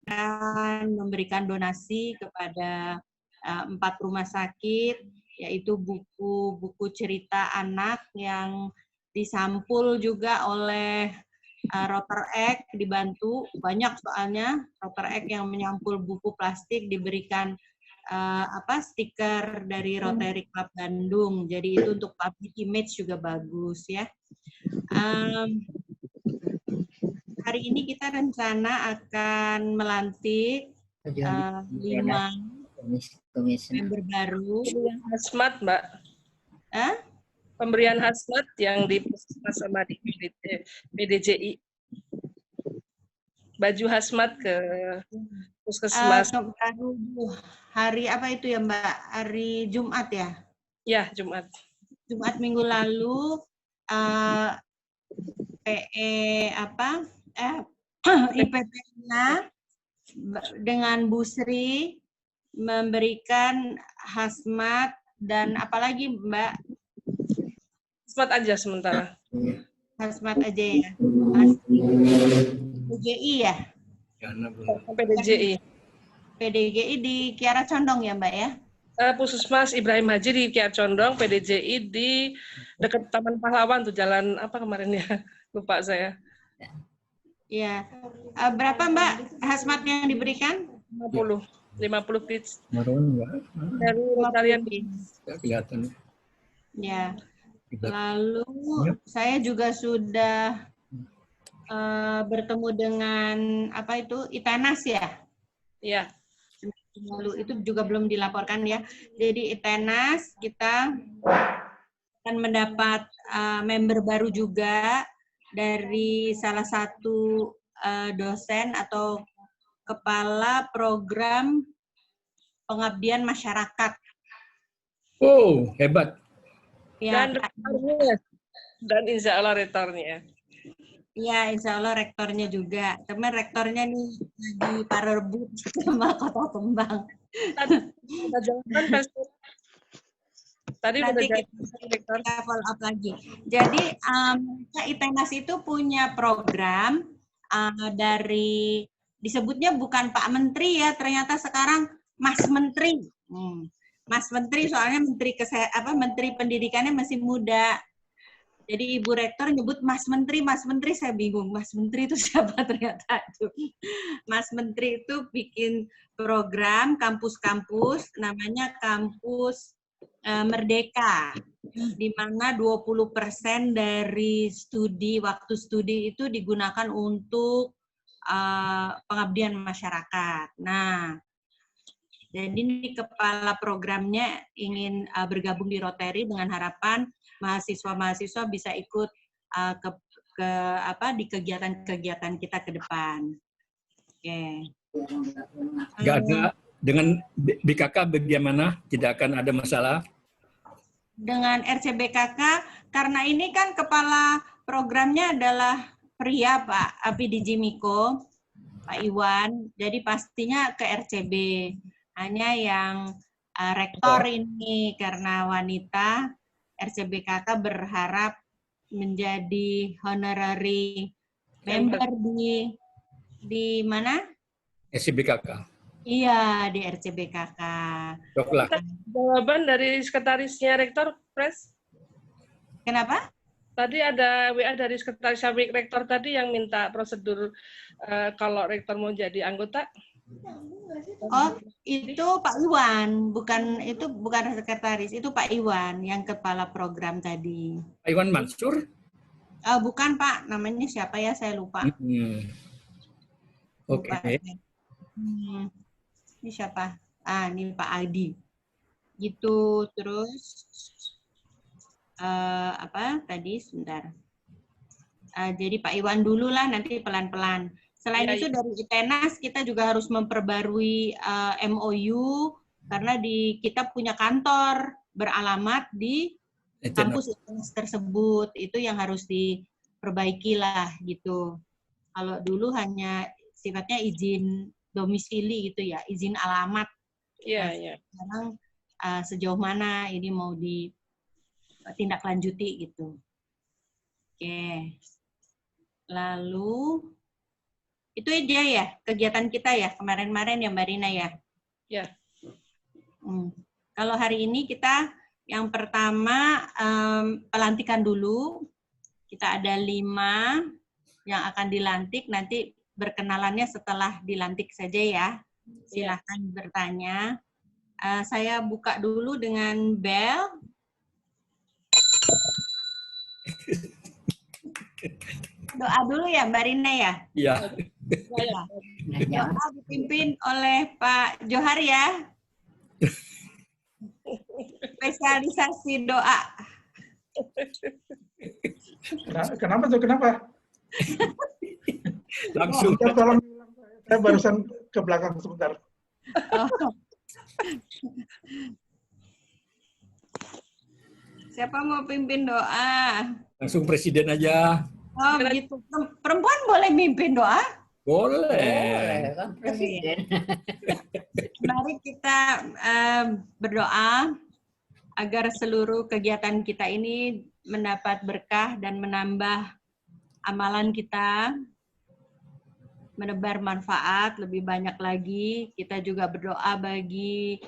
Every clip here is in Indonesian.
akan memberikan donasi kepada 4 rumah sakit, yaitu buku-buku cerita anak yang disampul juga oleh Roter Egg, dibantu banyak soalnya Roter Egg yang menyampul buku plastik, diberikan stiker dari Rotary Club Bandung. Jadi itu untuk public image juga bagus ya. Hari ini kita rencana akan melantik 5 member baru. Pemberian hazmat, Mbak. Pemberian hazmat yang di Puskesmas sama di PDJI. Baju hazmat ke Puskesmas. Hari apa itu ya, Mbak? Hari Jumat ya? Ya, Jumat. Jumat minggu lalu IPP-nya dengan Bu Sri memberikan hazmat dan apalagi Mbak? Hazmat aja sementara. Hazmat aja ya. PDJI ya? PDJI. PDJI di Kiara Condong ya Mbak ya? Puskesmas Ibrahim Haji di Kiara Condong, PDJI di dekat Taman Pahlawan tuh, jalan apa kemarin ya? Lupa saya. Iya. Berapa Mbak hazmat yang diberikan? 50 pitch. Dari Rotarian kelihatan. Ya. Lalu saya juga sudah bertemu dengan ITENAS ya? Iya. Lalu itu juga belum dilaporkan ya. Jadi ITENAS kita akan mendapat member baru juga dari salah satu dosen atau kepala program pengabdian masyarakat. Oh, hebat. Ya, dan insya Allah rektornya. Iya, insya Allah rektornya juga. Teman rektornya nih lagi parebut sama Kota Kembang. Tadi nanti kita follow up lagi. Jadi ITENAS itu punya program dari disebutnya bukan Pak Menteri ya, ternyata sekarang Mas Menteri. Mas Menteri soalnya Menteri Pendidikannya masih muda. Jadi Ibu Rektor nyebut Mas Menteri, saya bingung. Mas Menteri itu siapa ternyata itu. Mas Menteri itu bikin program kampus-kampus, namanya Kampus Merdeka, di mana 20% dari waktu studi itu digunakan untuk pengabdian masyarakat. Nah, jadi ini kepala programnya ingin bergabung di Rotary dengan harapan mahasiswa-mahasiswa bisa ikut di kegiatan-kegiatan kita ke depan. Oke. Nggak ada dengan BKK bagaimana? Tidak akan ada masalah? Dengan RCBKK, karena ini kan kepala programnya adalah pria Pak Abidi Jimiko, Pak Iwan, jadi pastinya ke RCB. Hanya yang rektor ini karena wanita, RCBKK berharap menjadi honorary member di mana? RCBKK. Iya, di RCBKK. Jawaban dari sekretarisnya rektor, Pres. Kenapa? Tadi ada WA dari sekretaris rektor tadi yang minta prosedur kalau rektor mau jadi anggota. Oh, itu Pak Iwan, bukan sekretaris, itu Pak Iwan yang kepala program tadi. Pak Iwan Mansur? Bukan Pak, namanya siapa ya, saya lupa. Oke. Ini siapa? Ini Pak Adi. Gitu, terus tadi sebentar. Jadi Pak Iwan dulu lah, nanti pelan-pelan. Selain itu dari ITENAS kita juga harus memperbarui MOU karena kita punya kantor beralamat di kampus ITENAS tersebut. Itu yang harus diperbaiki lah gitu. Kalau dulu hanya sifatnya izin domisili gitu ya, izin alamat. Iya. Sekarang sejauh mana ini mau ditindaklanjuti gitu. Oke. Lalu Itu aja ya kegiatan kita ya kemarin-kemarin ya Mbak Rina ya. Ya. Kalau hari ini kita yang pertama pelantikan dulu. Kita ada 5 yang akan dilantik. Nanti berkenalannya setelah dilantik saja ya. Silahkan bertanya. Saya buka dulu dengan Bel. Doa dulu ya Mbak Rina ya. Iya. Doa dipimpin oleh Pak Johar ya. Spesialisasi doa. Kenapa tuh? Kenapa? Langsung. Tolong, saya barusan ke belakang sebentar. Oh. Siapa mau pimpin doa? Langsung presiden aja. Oh begitu. Perempuan boleh mimpin doa? Boleh. Kan presiden. Mari kita berdoa agar seluruh kegiatan kita ini mendapat berkah dan menambah amalan kita, menebar manfaat lebih banyak lagi. Kita juga berdoa bagi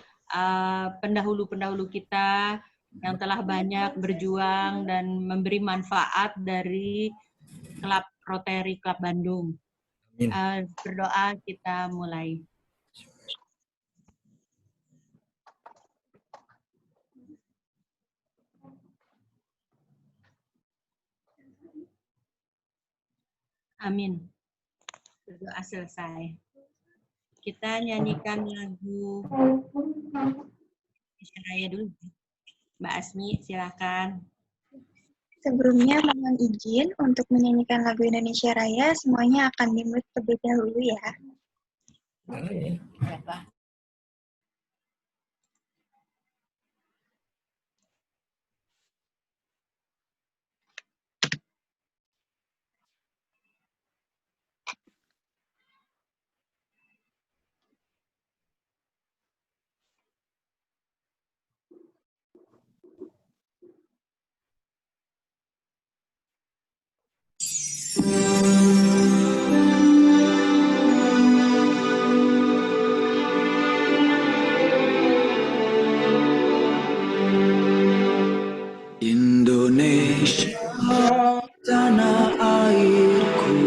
pendahulu-pendahulu kita yang telah banyak berjuang dan memberi manfaat dari Klub Rotary Klub Bandung. Berdoa kita mulai. Amin. Berdoa selesai. Kita nyanyikan lagu Indonesia Raya dulu. Mbak Asmi, silakan. Sebelumnya mohon izin untuk menyanyikan lagu Indonesia Raya, semuanya akan di-mute terlebih dahulu ya. Berapa? Indonesia, tanah airku,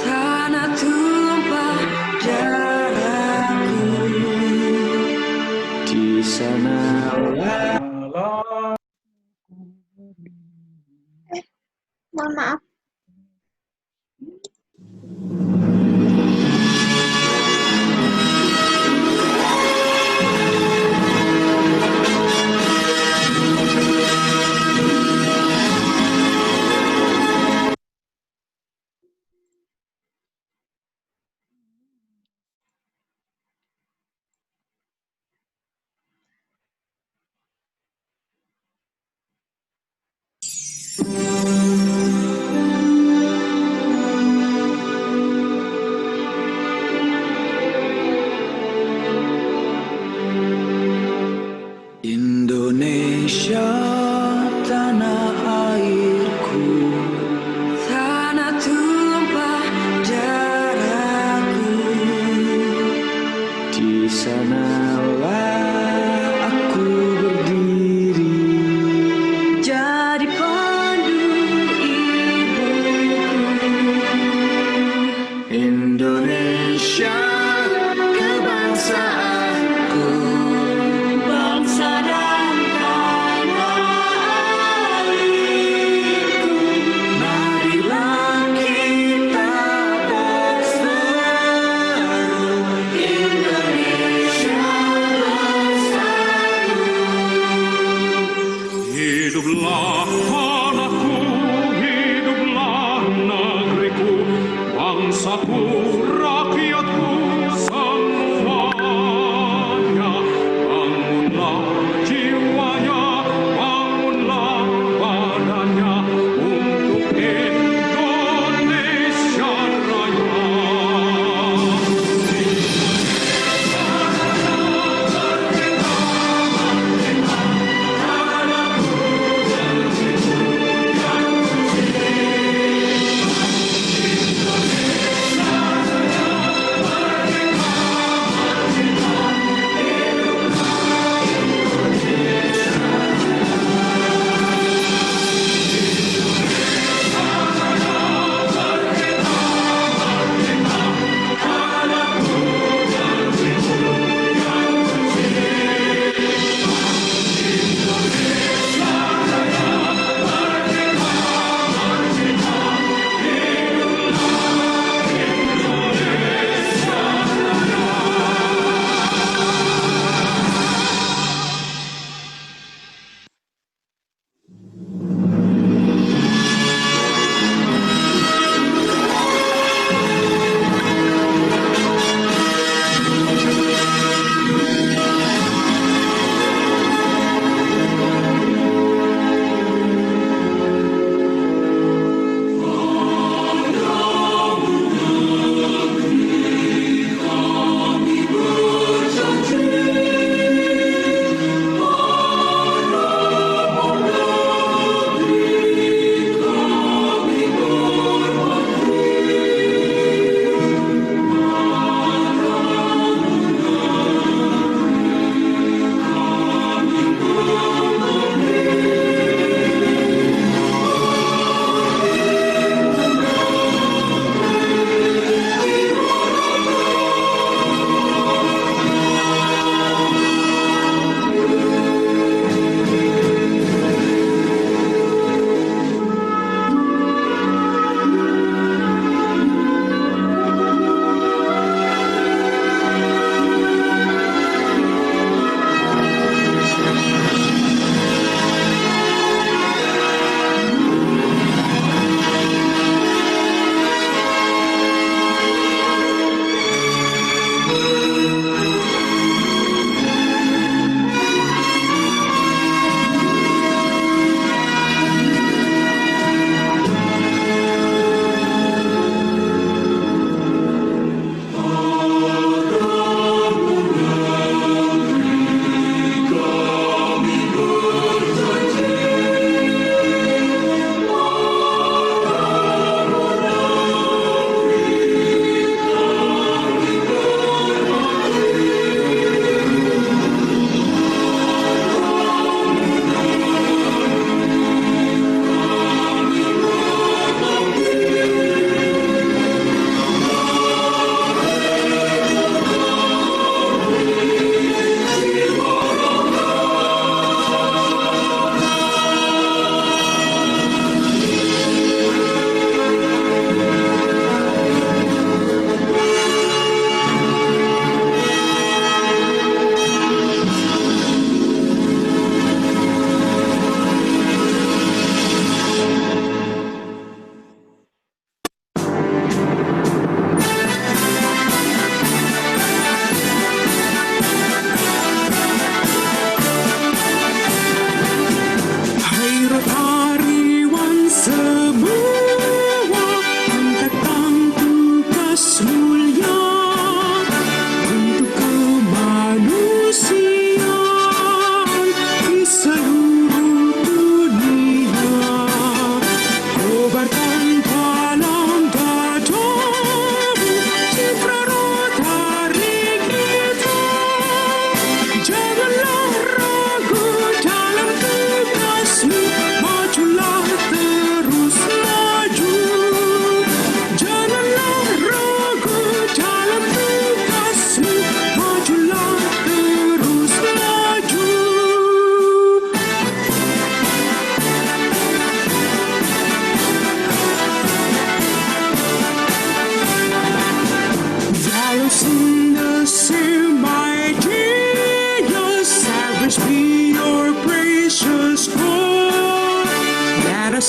tanah tumpah darahku, di sanalah. Mohon maaf. Indonesia, tanah airku, tanah tumpah darahku, di sanalah aku berdiri, jadi pandu ibuku. Indonesia, kebangsaanku, bangsa dan tanah airku. Marilah kita bersatu, Indonesia.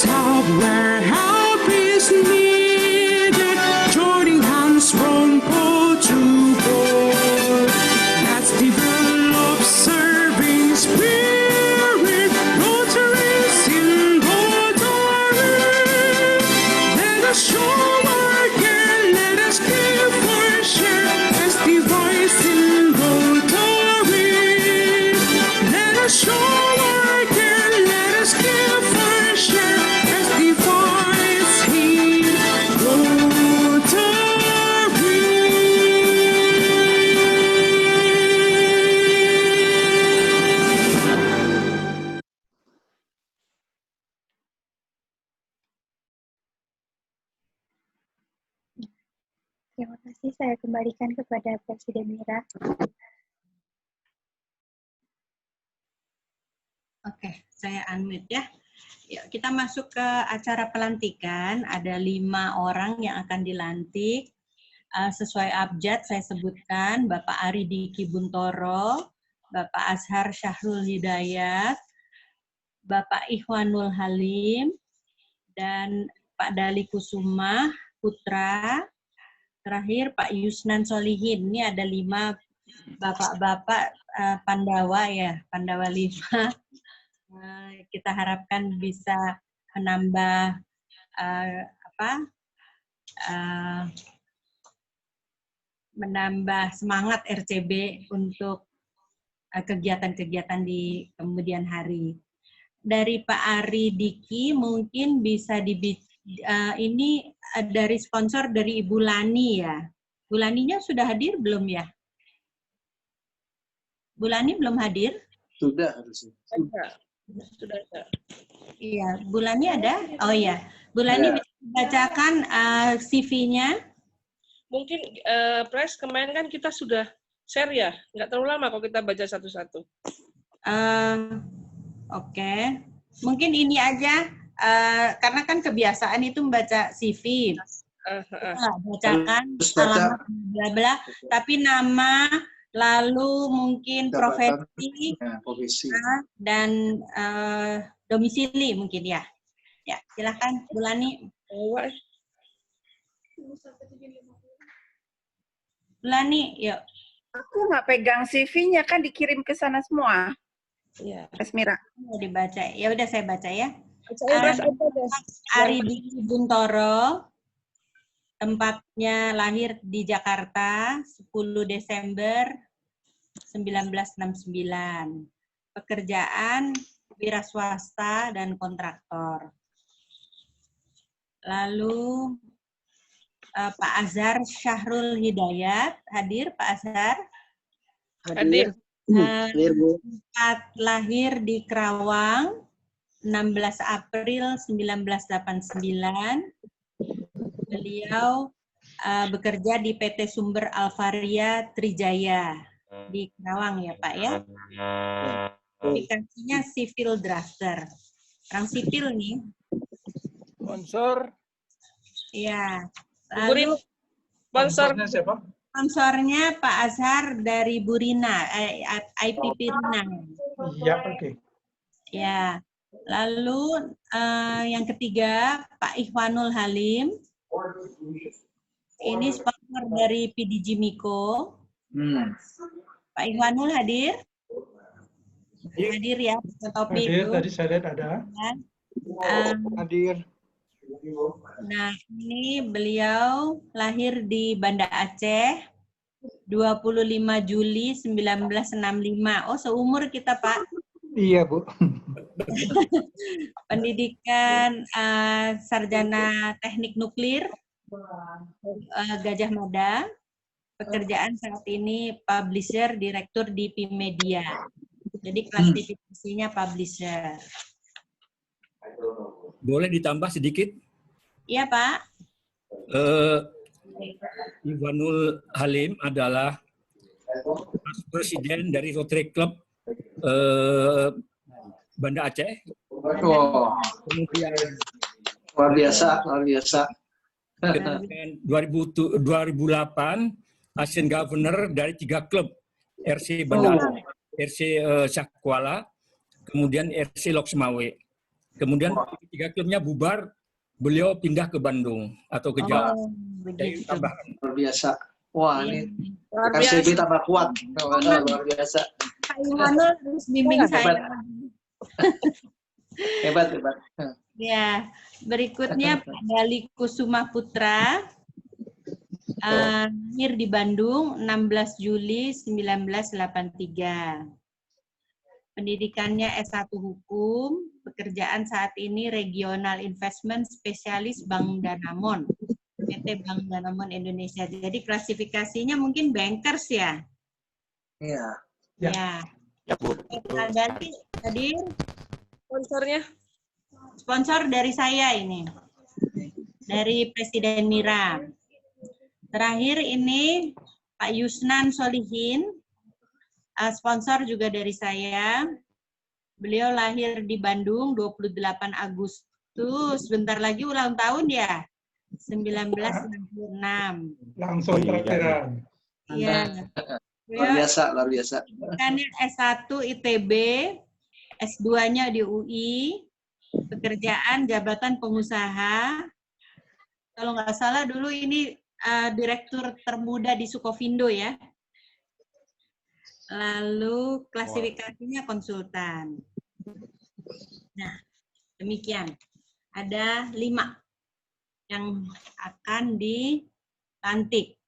help where help is needed, joining hands from pole to pole. Let's develop serving spirit, Rotaries in Rotary. Let us show our care, let us give our share as device in Rotary. Let us show our care, let us give our share as device in Rotary. Terima kasih, saya kembalikan kepada Presiden Mira. Oke, saya unmute ya. Yuk, kita masuk ke acara pelantikan. Ada 5 orang yang akan dilantik. Sesuai abjad saya sebutkan, Bapak Ari Diki Buntoro, Bapak Azhar Syahrul Hidayat, Bapak Ikhwanul Halim, dan Pak Dali Kusuma Putra. Terakhir Pak Yusnan Solihin. Ini ada 5 bapak-bapak Pandawa ya, Pandawa 5. Kita harapkan bisa menambah menambah semangat RCB untuk kegiatan-kegiatan di kemudian hari. Dari Pak Ari Diki mungkin bisa ini dari sponsor dari Ibu Lani ya. Bu Laninya sudah hadir belum ya? Bu Lani belum hadir? Sudah harusnya. Sudah ada. Iya, Bu Lani ada? Oh iya, Bu Lani bisa bacakan CV-nya. Mungkin Pres, kemarin kan kita sudah share ya, nggak terlalu lama kalau kita baca satu-satu. Oke, mungkin ini aja, karena kan kebiasaan itu membaca CV. Bacakan alamat bla bla, tapi nama, lalu mungkin profesi, dan domisili mungkin ya. Ya, silakan Bu Lani. Bu Lani, yuk. Aku nggak pegang CV-nya, kan dikirim ke sana semua. Iya. Resmira. Mau dibaca. Ya udah saya baca ya. Saya Ari Diki Buntoro, tempatnya lahir di Jakarta, 10 Desember 1969. Pekerjaan wira swasta dan kontraktor. Lalu Pak Azhar Syahrul Hidayat, hadir Pak Azhar? Hadir. Tempat lahir di Kerawang, 16 April 1989. Beliau bekerja di PT Sumber Alvaria Trijaya di Kerawang ya Pak ya. Aplikasinya civil drafter. Orang sipil nih. Sponsor. Iya. Lalu Sponsornya siapa? sponsornya Pak Azhar dari Burina, IPP Rina. Iya, oke. Ya. Lalu yang ketiga Pak Ikhwanul Halim. Ini sponsor dari PDG Miko. Pak Ikhwanul hadir? Hadir ya, Topik. Hadir, tadi saya lihat ada. Hadir. Nah, ini beliau lahir di Banda Aceh, 25 Juli 1965. Oh, seumur kita, Pak. Iya, Bu. Pendidikan sarjana teknik nuklir, Gajah Mada. Pekerjaan saat ini publisher, direktur di Pimedia. Jadi klasifikasinya publisher. Boleh ditambah sedikit? Iya, Pak. Ikhwanul Halim adalah presiden dari Rotary Club Banda Aceh. Kemudian Luar biasa, luar biasa. 2008 Asian Governor dari 3 klub, RC Banda Aceh, RC Syah Kuala, kemudian RC Lok Semawe. Kemudian ketika klubnya bubar, beliau pindah ke Bandung atau ke Jawa. Oh, Jadi begitu. tambahan. Luar biasa. Wah, Iya. ini Luar rekan biasa. CV tambah kuat. Luar biasa. Pak Iwanul harus bimbing Hebat. saya. Hebat, hebat. Ya, berikutnya Pak Dali Kusuma Putra, lahir di Bandung 16 Juli 1983. Pendidikannya S1 Hukum, pekerjaan saat ini Regional Investment Spesialis Bank Danamon, PT Bank Danamon Indonesia. Jadi klasifikasinya mungkin bankers ya? Iya. Ya. Pak Dali hadir. Sponsornya? Sponsor dari saya ini, dari Presiden Mira. Terakhir ini Pak Yusnan Solihin, sponsor juga dari saya. Beliau lahir di Bandung 28 Agustus, sebentar lagi ulang tahun ya, 1966. Langsung traktiran. Iya. Luar biasa, luar biasa. Kan S1 ITB, S2-nya di UI, pekerjaan jabatan pengusaha. Kalau nggak salah dulu ini direktur termuda di Sukovindo ya. Lalu klasifikasinya konsultan. Nah, demikian. Ada 5 yang akan dilantik.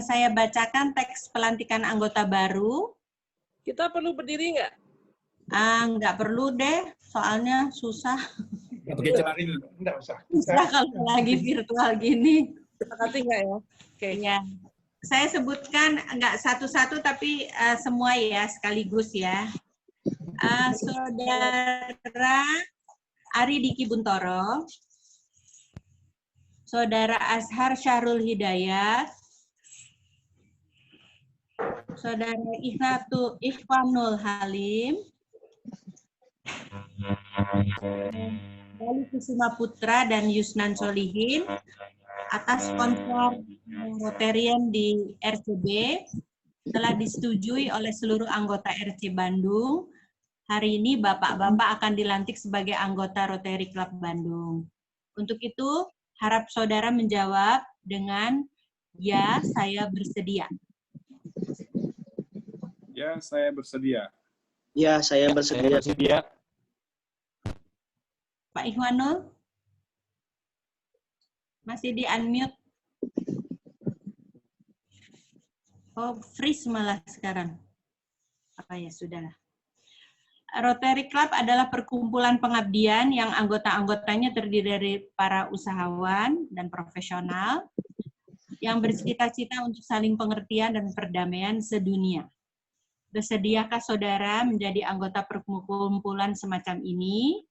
Saya bacakan teks pelantikan anggota baru. Kita perlu berdiri nggak? Nggak perlu deh, soalnya susah. Nggak pakai celana. Enggak usah. Susah kalau lagi virtual gini. Terkati nggak ya? Oke. Ya, saya sebutkan nggak satu-satu tapi semua ya sekaligus ya. Saudara Ari Diki Buntoro, Saudara Azhar Syahrul Hidayat, Saudara Ikhwanul Halim, Dali Kusuma Putra dan Yusnan Solihin, atas sponsor Rotarian di RCB telah disetujui oleh seluruh anggota RC Bandung. Hari ini Bapak-Bapak akan dilantik sebagai anggota Rotary Club Bandung. Untuk itu, harap saudara menjawab dengan ya, saya bersedia. Ya, saya bersedia. Ya, saya bersedia. Pak Ikhwanul? Masih di unmute. Oh, freeze malah sekarang. Apa ya, sudahlah. Rotary Club adalah perkumpulan pengabdian yang anggota-anggotanya terdiri dari para usahawan dan profesional yang bercita-cita untuk saling pengertian dan perdamaian sedunia. Bersediakah saudara menjadi anggota perkumpulan semacam ini?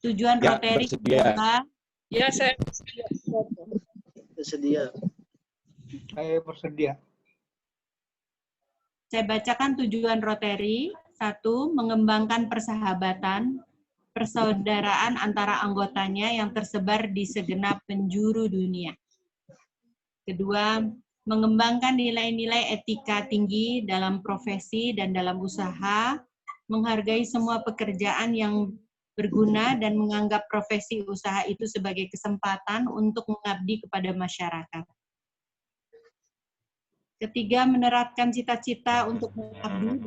Tujuan Rotary adalah Ya, saya Bersedia. Saya bersedia. Saya bacakan tujuan Rotary. 1. Mengembangkan persahabatan, persaudaraan antara anggotanya yang tersebar di segenap penjuru dunia. 2. Mengembangkan nilai-nilai etika tinggi dalam profesi dan dalam usaha, menghargai semua pekerjaan yang berguna dan menganggap profesi usaha itu sebagai kesempatan untuk mengabdi kepada masyarakat. 3. Menerapkan cita-cita untuk mengabdi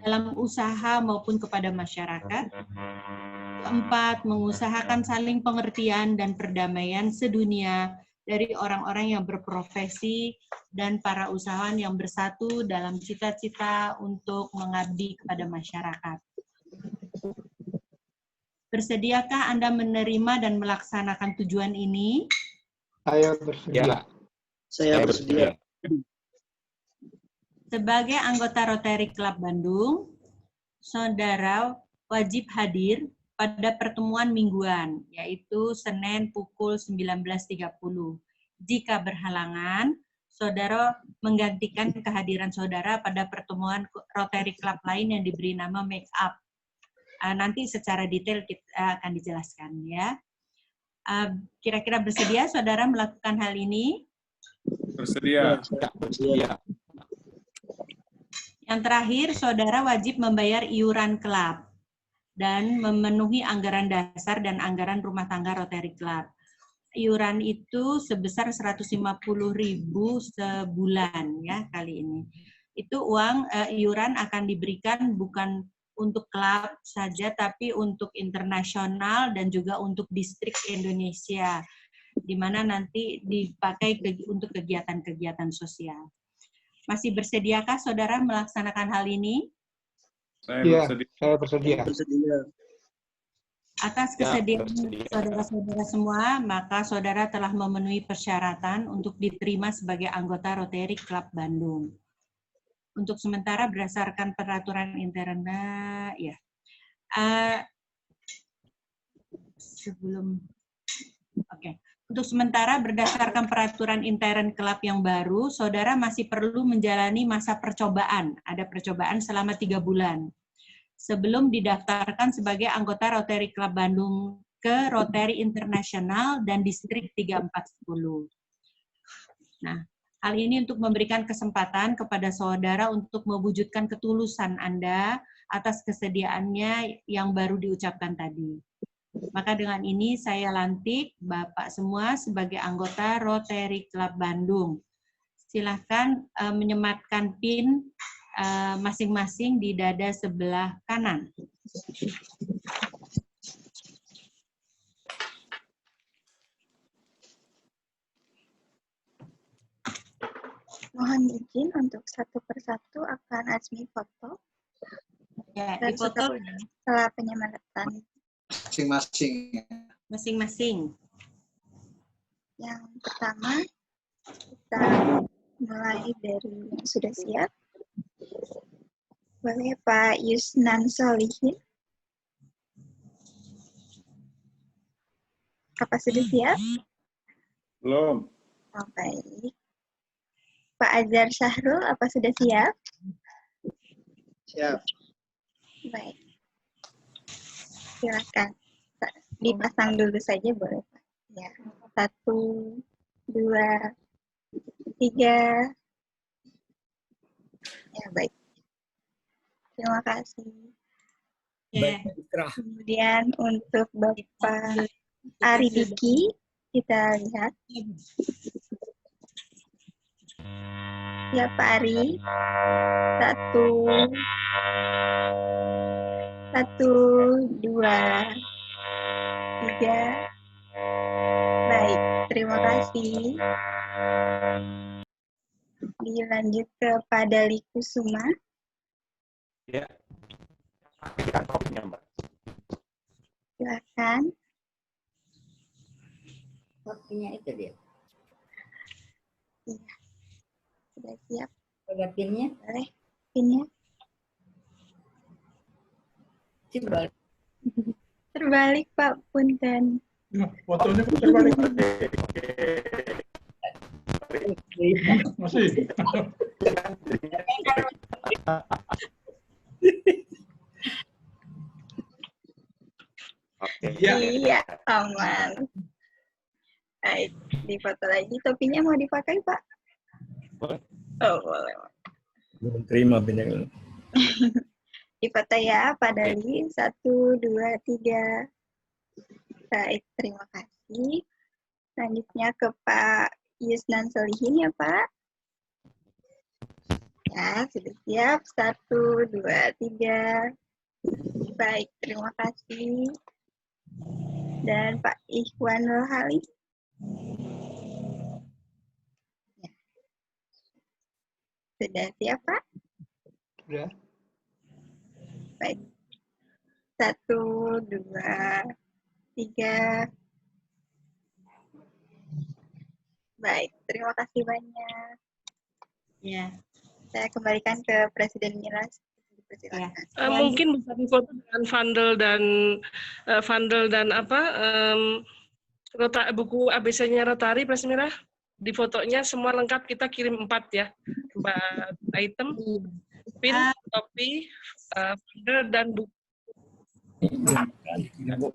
dalam usaha maupun kepada masyarakat. 4. Mengusahakan saling pengertian dan perdamaian sedunia dari orang-orang yang berprofesi dan para usahawan yang bersatu dalam cita-cita untuk mengabdi kepada masyarakat. Bersediakah Anda menerima dan melaksanakan tujuan ini? Saya bersedia. Saya bersedia. Sebagai anggota Rotary Club Bandung, saudara wajib hadir pada pertemuan mingguan, yaitu Senin pukul 19.30. Jika berhalangan, saudara menggantikan kehadiran saudara pada pertemuan Rotary Club lain yang diberi nama Make Up. Nanti secara detail kita akan dijelaskan ya. Kira-kira bersedia saudara melakukan hal ini? Bersedia. Bersedia. Yang terakhir, saudara wajib membayar iuran klub dan memenuhi anggaran dasar dan anggaran rumah tangga Rotary Club. Iuran itu sebesar 150.000 sebulan ya kali ini. Itu uang iuran akan diberikan bukan untuk klub saja, tapi untuk internasional dan juga untuk distrik Indonesia, di mana nanti dipakai untuk kegiatan-kegiatan sosial. Masih bersediakah saudara melaksanakan hal ini? Iya, saya bersedia. Atas kesediaan saudara-saudara semua, maka saudara telah memenuhi persyaratan untuk diterima sebagai anggota Rotary Club Bandung. Untuk sementara berdasarkan peraturan interna, ya. Untuk sementara berdasarkan peraturan intern klub yang baru, saudara masih perlu menjalani masa percobaan. Ada percobaan selama 3 bulan. Sebelum didaftarkan sebagai anggota Rotary Club Bandung ke Rotary Internasional dan Distrik 3410. Nah, hal ini untuk memberikan kesempatan kepada saudara untuk mewujudkan ketulusan Anda atas kesediaannya yang baru diucapkan tadi. Maka dengan ini saya lantik Bapak semua sebagai anggota Rotary Club Bandung. Silahkan menyematkan PIN masing-masing di dada sebelah kanan. Mohon izin untuk satu persatu akan Azmi foto. Ya, Dan difoto setelah penyematan Masing-masing. masing-masing. yang pertama, kita mulai dari yang sudah siap. Boleh Pak Yusnan Solihin. Apa sudah siap? Belum. Oh, baik. Pak Azhar Syahrul, apa sudah siap? Siap. Baik. Silakan. Dipasang dulu saja boleh Pak. Ya. 1, 2, 3. Ya, baik. Terima kasih. Baik, Ikrah. Kemudian untuk Bapak Ari Diki, kita lihat. Ya, Pak Ari. 1, 2, 3. Baik, terima kasih. Dilanjut ke Pak Dali Kusuma. Ya. Kita kopinya, Mbak. Silakan. Kopinya itu dia. Iya. Sudah siap. Ada pinnya? Boleh. Pinnya. Terbalik. Terbalik Pak Punten. Fotonya kok terbalik. Masih. Iya, aman. Baik, difoto lagi. Topinya mau dipakai, Pak? Boleh. Oh, boleh. Belum terima benar. Difoto ya, Pak Dali. 1, 2, 3. Baik, terima kasih. Selanjutnya ke Pak Yusnan Solihin ya, Pak. Ya, sudah siap. 1, 2, 3. Baik, terima kasih. Dan Pak Ikhwanul Halim. Ya. Sudah siap, Pak? Sudah. Baik. 1, 2, 3. Baik, terima kasih banyak. Ya. Saya kembalikan ke Presiden Miras. Ya. Mungkin bisa difoto dengan vandal dan apa buku ABC-nya Rotary, Presiden Mirah. Di fotonya semua lengkap, kita kirim 4 ya, 4 item, pin, topi, vandal dan buku.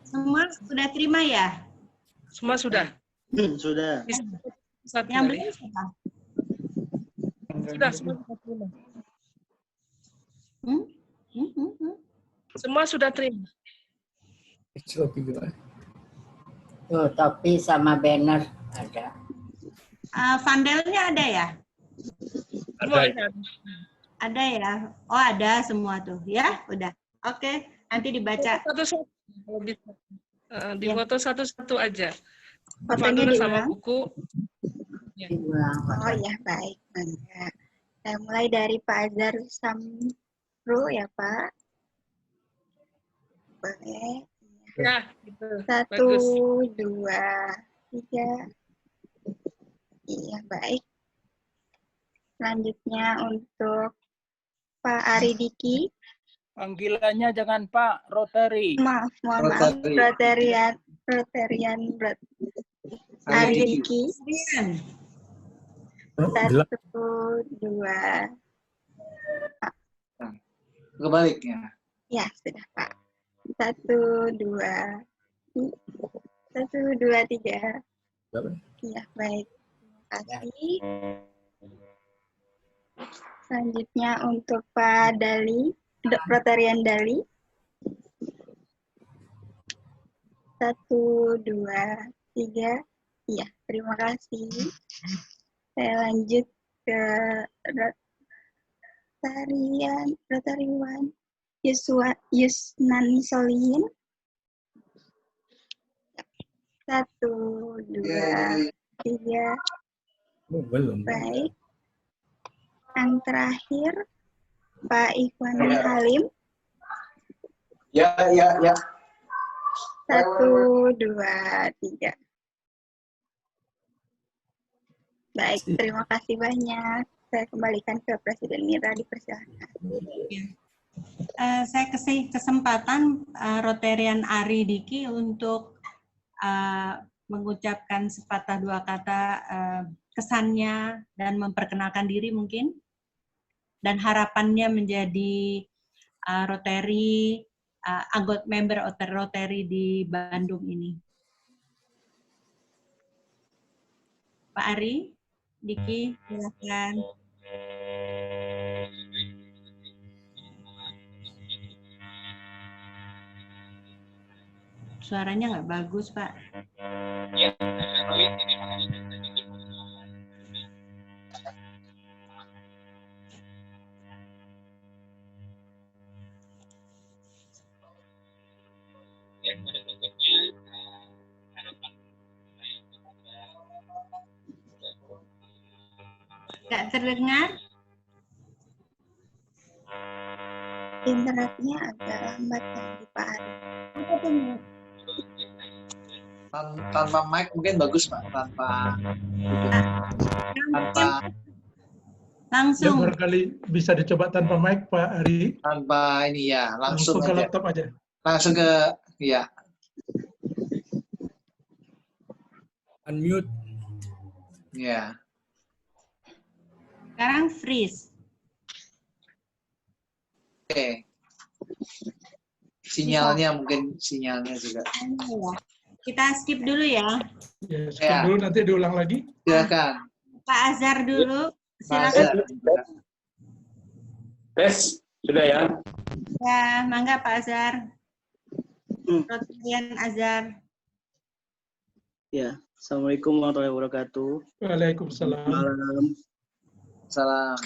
Semua sudah terima ya? Semua sudah. Sudah. Satu Yang kali. belum sudah? Sudah semua sudah terima. Semua sudah terima. Tuh, topi sama banner ada. Vandelnya ada ya? Semua Ada. Ada ya? Oh, ada semua tuh. Ya, udah. Oke, nanti dibaca. Satu-satu kalau bisa. Di foto satu-satu aja. Fotonya Dulu sama diulang. buku. Oh ya, baik. Mangga. Saya mulai dari Pak Azhar Samro ya, Pak. Boleh. Ya, gitu. 1, Bagus. 2, 3. Iya, baik. Selanjutnya untuk Pak Ari Diki. Panggilannya jangan Pak, Rotary. Mohon maaf. Rotarian Ari Diki. 1, 2. Kebaliknya. Ya, sudah Pak. 1, 2. 1, 2, 3. Iya, baik. Terima kasih. Selanjutnya untuk Pak Dali, Rotarian Dali. 1, 2, 3. Iya, terima kasih. Saya lanjut ke Rotarian Yusnani Solihin. 1, 2, 3. Belum. Baik. Yang terakhir, Pak Ikhwan Halim. Ya. 1, 2, 3. Baik, terima kasih banyak. Saya kembalikan ke Presiden Mira, dipersilakan. Saya kasih kesempatan Rotarian Ari Diki untuk mengucapkan sepatah dua kata kesannya dan memperkenalkan diri mungkin, dan harapannya menjadi Rotary, anggota member Rotary di Bandung ini. Pak Ari Diki, silakan. Suaranya nggak bagus, Pak. Nggak terdengar? Internetnya agak lambat ya di Pak Ari. Tanpa mic mungkin bagus Pak. Tanpa langsung. Ya, barangkali bisa dicoba tanpa mic Pak Ari. Tanpa ini ya, langsung ke aja. laptop aja. Langsung ke ya. Unmute. Ya. Sekarang freeze. Oke. Sinyalnya mungkin sinyalnya juga. Kita skip dulu ya. Ya, skip dulu, nanti diulang lagi. Silakan. Pak Azhar dulu. Silakan. Tes, sudah ya? Ya, mangga Pak Azhar. Rotarian Azhar. Ya, Assalamualaikum warahmatullahi wabarakatuh. Waalaikumsalam. Malam. Salam.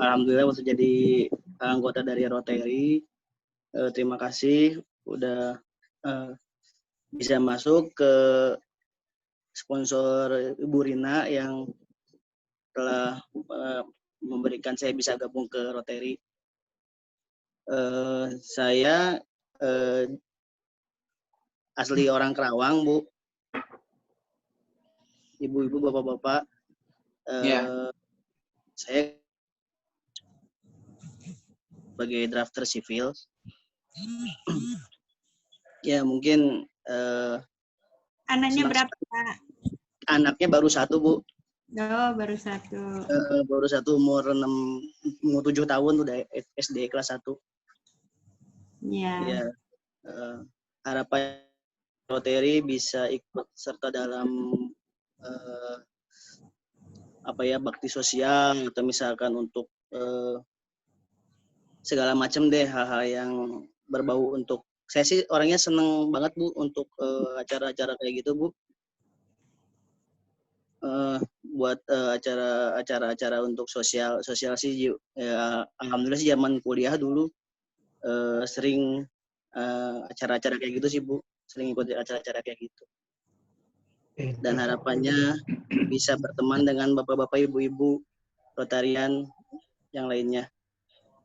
Alhamdulillah bisa jadi anggota dari Rotary. Terima kasih udah bisa masuk ke sponsor Ibu Rina yang telah memberikan saya bisa gabung ke Rotary. Saya asli orang Kerawang, Bu. Ibu-ibu, bapak-bapak. Saya sebagai drafter sivil. Ya, mungkin anaknya berapa, Pak? Anaknya baru 1, Bu. Oh, baru 1. Baru 1, umur 7 tahun, udah SD kelas 1. Iya. Ya, harapan Rotary bisa ikut serta dalam bakti sosial, atau misalkan untuk segala macam deh hal-hal yang berbau untuk, saya sih orangnya seneng banget Bu untuk acara-acara kayak gitu Bu. Buat acara-acara untuk sosial sih ya, alhamdulillah sih zaman kuliah dulu sering acara-acara kayak gitu sih Bu, sering ikut acara-acara kayak gitu. Dan harapannya bisa berteman dengan bapak-bapak, ibu-ibu Rotarian yang lainnya.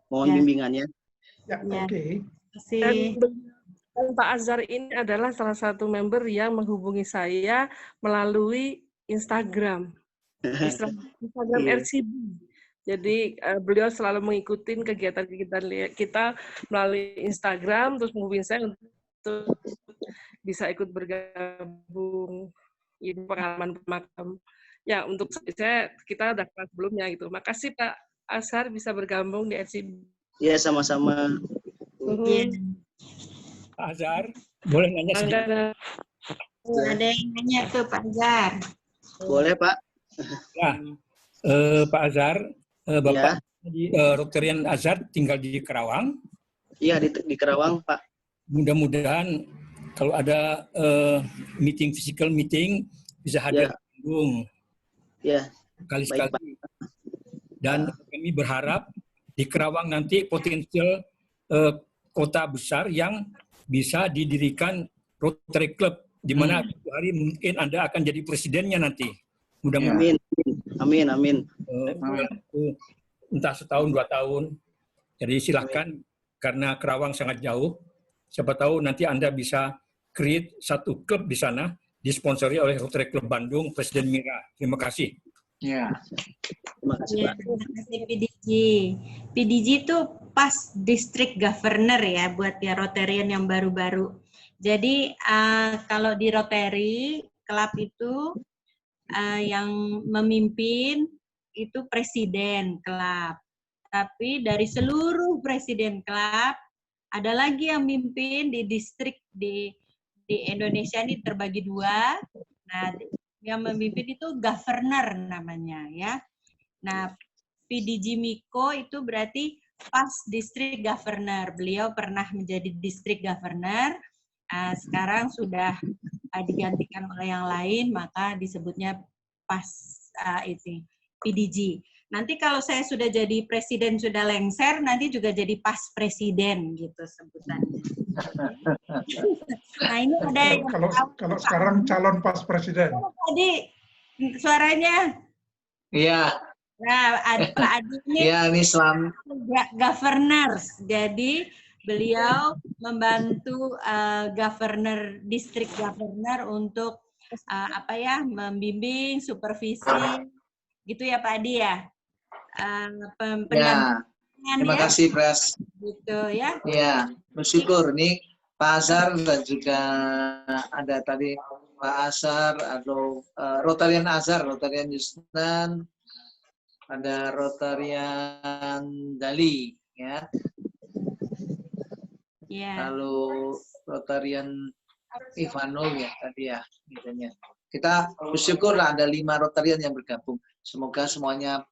Mohon bimbingannya. Ya, oke. Dan Pak Azhar ini adalah salah satu member yang menghubungi saya melalui Instagram RCB. Jadi beliau selalu mengikuti kegiatan-kegiatan kita melalui Instagram, terus menghubungi saya untuk bisa ikut bergabung. Ini pengalaman makam. Ya, untuk saya kita udah kelas sebelumnya gitu. Makasih Pak Azhar bisa bergabung di RCB. Iya, sama-sama. Pak Azhar, boleh nanya sedikit? Ada yang nanya tuh Pak Azhar. Boleh Pak. Ya, Pak Azhar, Bapak di Rotarian Azhar tinggal di Kerawang. Iya, di Kerawang Pak. Mudah-mudahan kalau ada physical meeting bisa hadir di Bandung. Ya. Kali-sekali. Dan kami berharap di Kerawang nanti potensial kota besar yang bisa didirikan Rotary Club, di mana suatu hari mungkin Anda akan jadi presidennya nanti. Mudah-mudahan. Amin. Entah setahun, 2 tahun. Jadi silahkan, karena Kerawang sangat jauh. Siapa tahu nanti Anda bisa create satu klub di sana, disponsori oleh Rotary Club Bandung, Presiden Mira. Terima kasih. Ya. Terima kasih Pak. Terima kasih PDG. PDG itu pas district governor ya buat ya Rotarian yang baru-baru. Jadi kalau di Rotary Club itu yang memimpin itu presiden klub. Tapi dari seluruh presiden klub ada lagi yang mimpin di distrik di Indonesia ini terbagi 2. Nah, yang memimpin itu governor namanya ya. Nah, PDG Miko itu berarti pas district governor. Beliau pernah menjadi district governor. Sekarang sudah digantikan oleh yang lain, maka disebutnya pas itu PDG. Nanti kalau saya sudah jadi presiden, sudah lengser, nanti juga jadi pas presiden gitu sebutannya. Nah ini ada yang kalau sekarang calon pas presiden. Tadi suaranya. Iya. Nah, Pak Adi ini, ini governors. Jadi beliau membantu governor, district governor untuk membimbing, supervisi, gitu ya Pak Adi ya. Terima kasih Pres. Gitu ya. Iya, bersyukur nih Pak Azhar dan juga ada tadi Pak Azhar atau Rotarian Azhar, Rotarian Yusnan, ada Rotarian Dali ya. Lalu Rotarian Ivanov ya tadi ya misalnya. Kita bersyukur ada 5 Rotarian yang bergabung. Semoga semuanya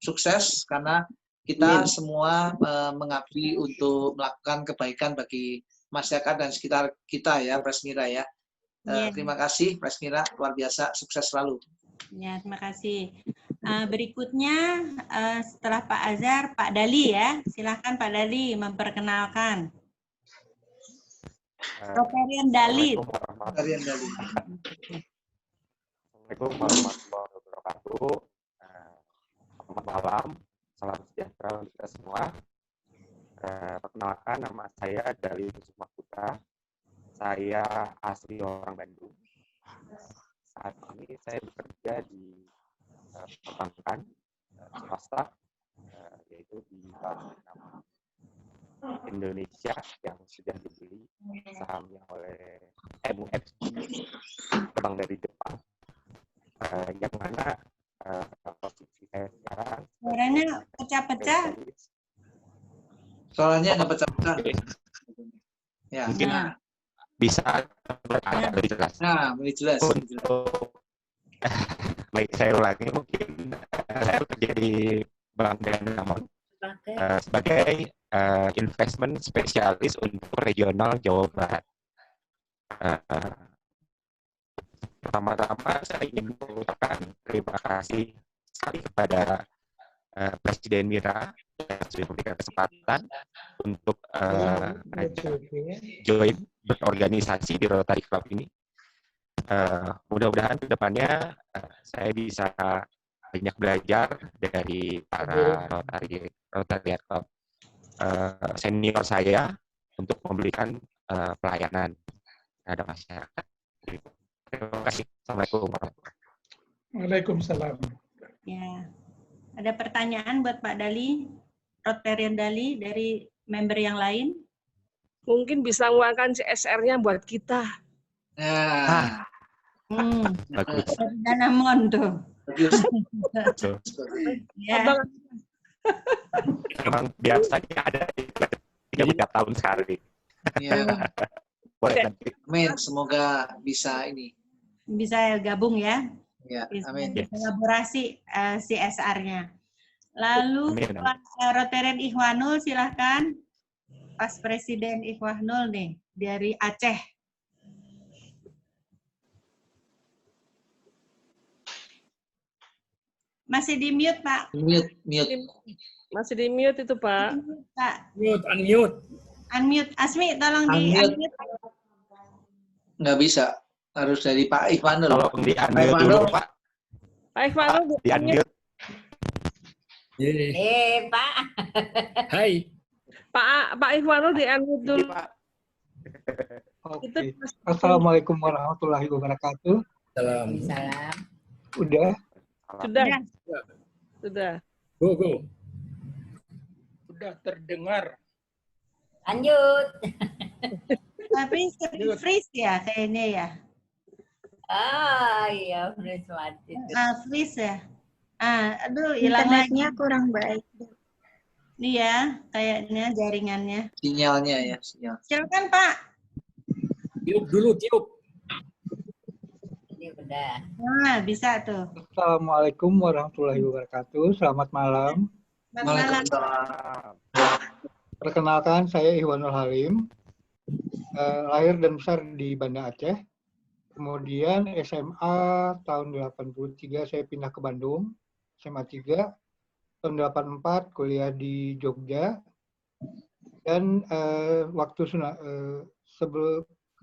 sukses karena kita semua mengabdi untuk melakukan kebaikan bagi masyarakat dan sekitar kita ya, Presmira ya. Terima kasih Presmira, luar biasa, sukses selalu. Ya, terima kasih. Berikutnya setelah Pak Azhar, Pak Dali ya. Silakan Pak Dali memperkenalkan. Rotarian Dali. Rotarian Dali. Assalamualaikum warahmatullahi wabarakatuh. Selamat malam, salam sejahtera untuk kita semua. Perkenalkan, nama saya Dali Kusuma Putra. Saya asli orang Bandung. Saat ini saya bekerja di perbankan swasta, yaitu di Bank Indonesia yang sudah dibeli sahamnya oleh MUFG, Bank dari Jepang, yang mana posisi saya sekarang. Suaranya pecah-pecah. Suaranya nggak pecah-pecah. Ya. Mungkin bisa lebih jelas. Nah, lebih jelas. Baik, saya ulangi mungkin saya bekerja di Bank Danamon sebagai investment spesialis untuk regional Jawa Barat. Pertama-tama saya ingin mengucapkan terima kasih sekali kepada Presiden Mira yang sudah memberikan kesempatan untuk join berorganisasi di Rotary Club ini. Mudah-mudahan ke depannya saya bisa banyak belajar dari para Rotary Club senior saya untuk memberikan pelayanan terhadap masyarakat. Terima kasih. Assalamualaikum warahmatullahi wabarakatuh. Waalaikumsalam. Ya. Ada pertanyaan buat Pak Dali, Rotarian Dali dari member yang lain? Mungkin bisa mengeluarkan CSR-nya buat kita. Bagus. Danamon tuh. Ya. Memang biasanya ada 3 tahun sekali. Iya. Boleh. Amin. Semoga bisa ini. Bisa gabung ya. Ya, Bisa amin. kolaborasi CSR-nya. Lalu Pak Rotarian Ikhwanul silahkan. Pas Presiden Ikhwanul nih dari Aceh. Masih di mute, Pak. Mute. Masih di mute itu, Pak. Pak. Unmute. Unmute. Asmi, tolong di unmute. Nggak bisa. Harus dari Pak Ikhwanul. Tolong di unmute dulu, Pak. Pak Ikhwanul Di unmute. Pak. Hai. Pak Ikhwanul di unmute dulu. Oke. Assalamualaikum warahmatullahi wabarakatuh. Salam. Salam. Udah? Sudah. Go. Sudah terdengar. Lanjut. Tapi freeze ya kayaknya ya. Iya, freeze mati. Freeze ya. Aduh, hilang lagi. Internetnya kurang baik. Iya, kayaknya jaringannya. Sinyalnya ya, sinyal. Silakan Pak. Tiup dulu, tiup. Ini udah. Nah, bisa tuh. Assalamualaikum warahmatullahi wabarakatuh. Selamat malam. Waalaikumsalam. Perkenalkan, saya Ikhwanul Halim. Lahir dan besar di Banda Aceh. Kemudian SMA tahun 83 saya pindah ke Bandung, SMA 3. Tahun 84 kuliah di Jogja. Dan waktu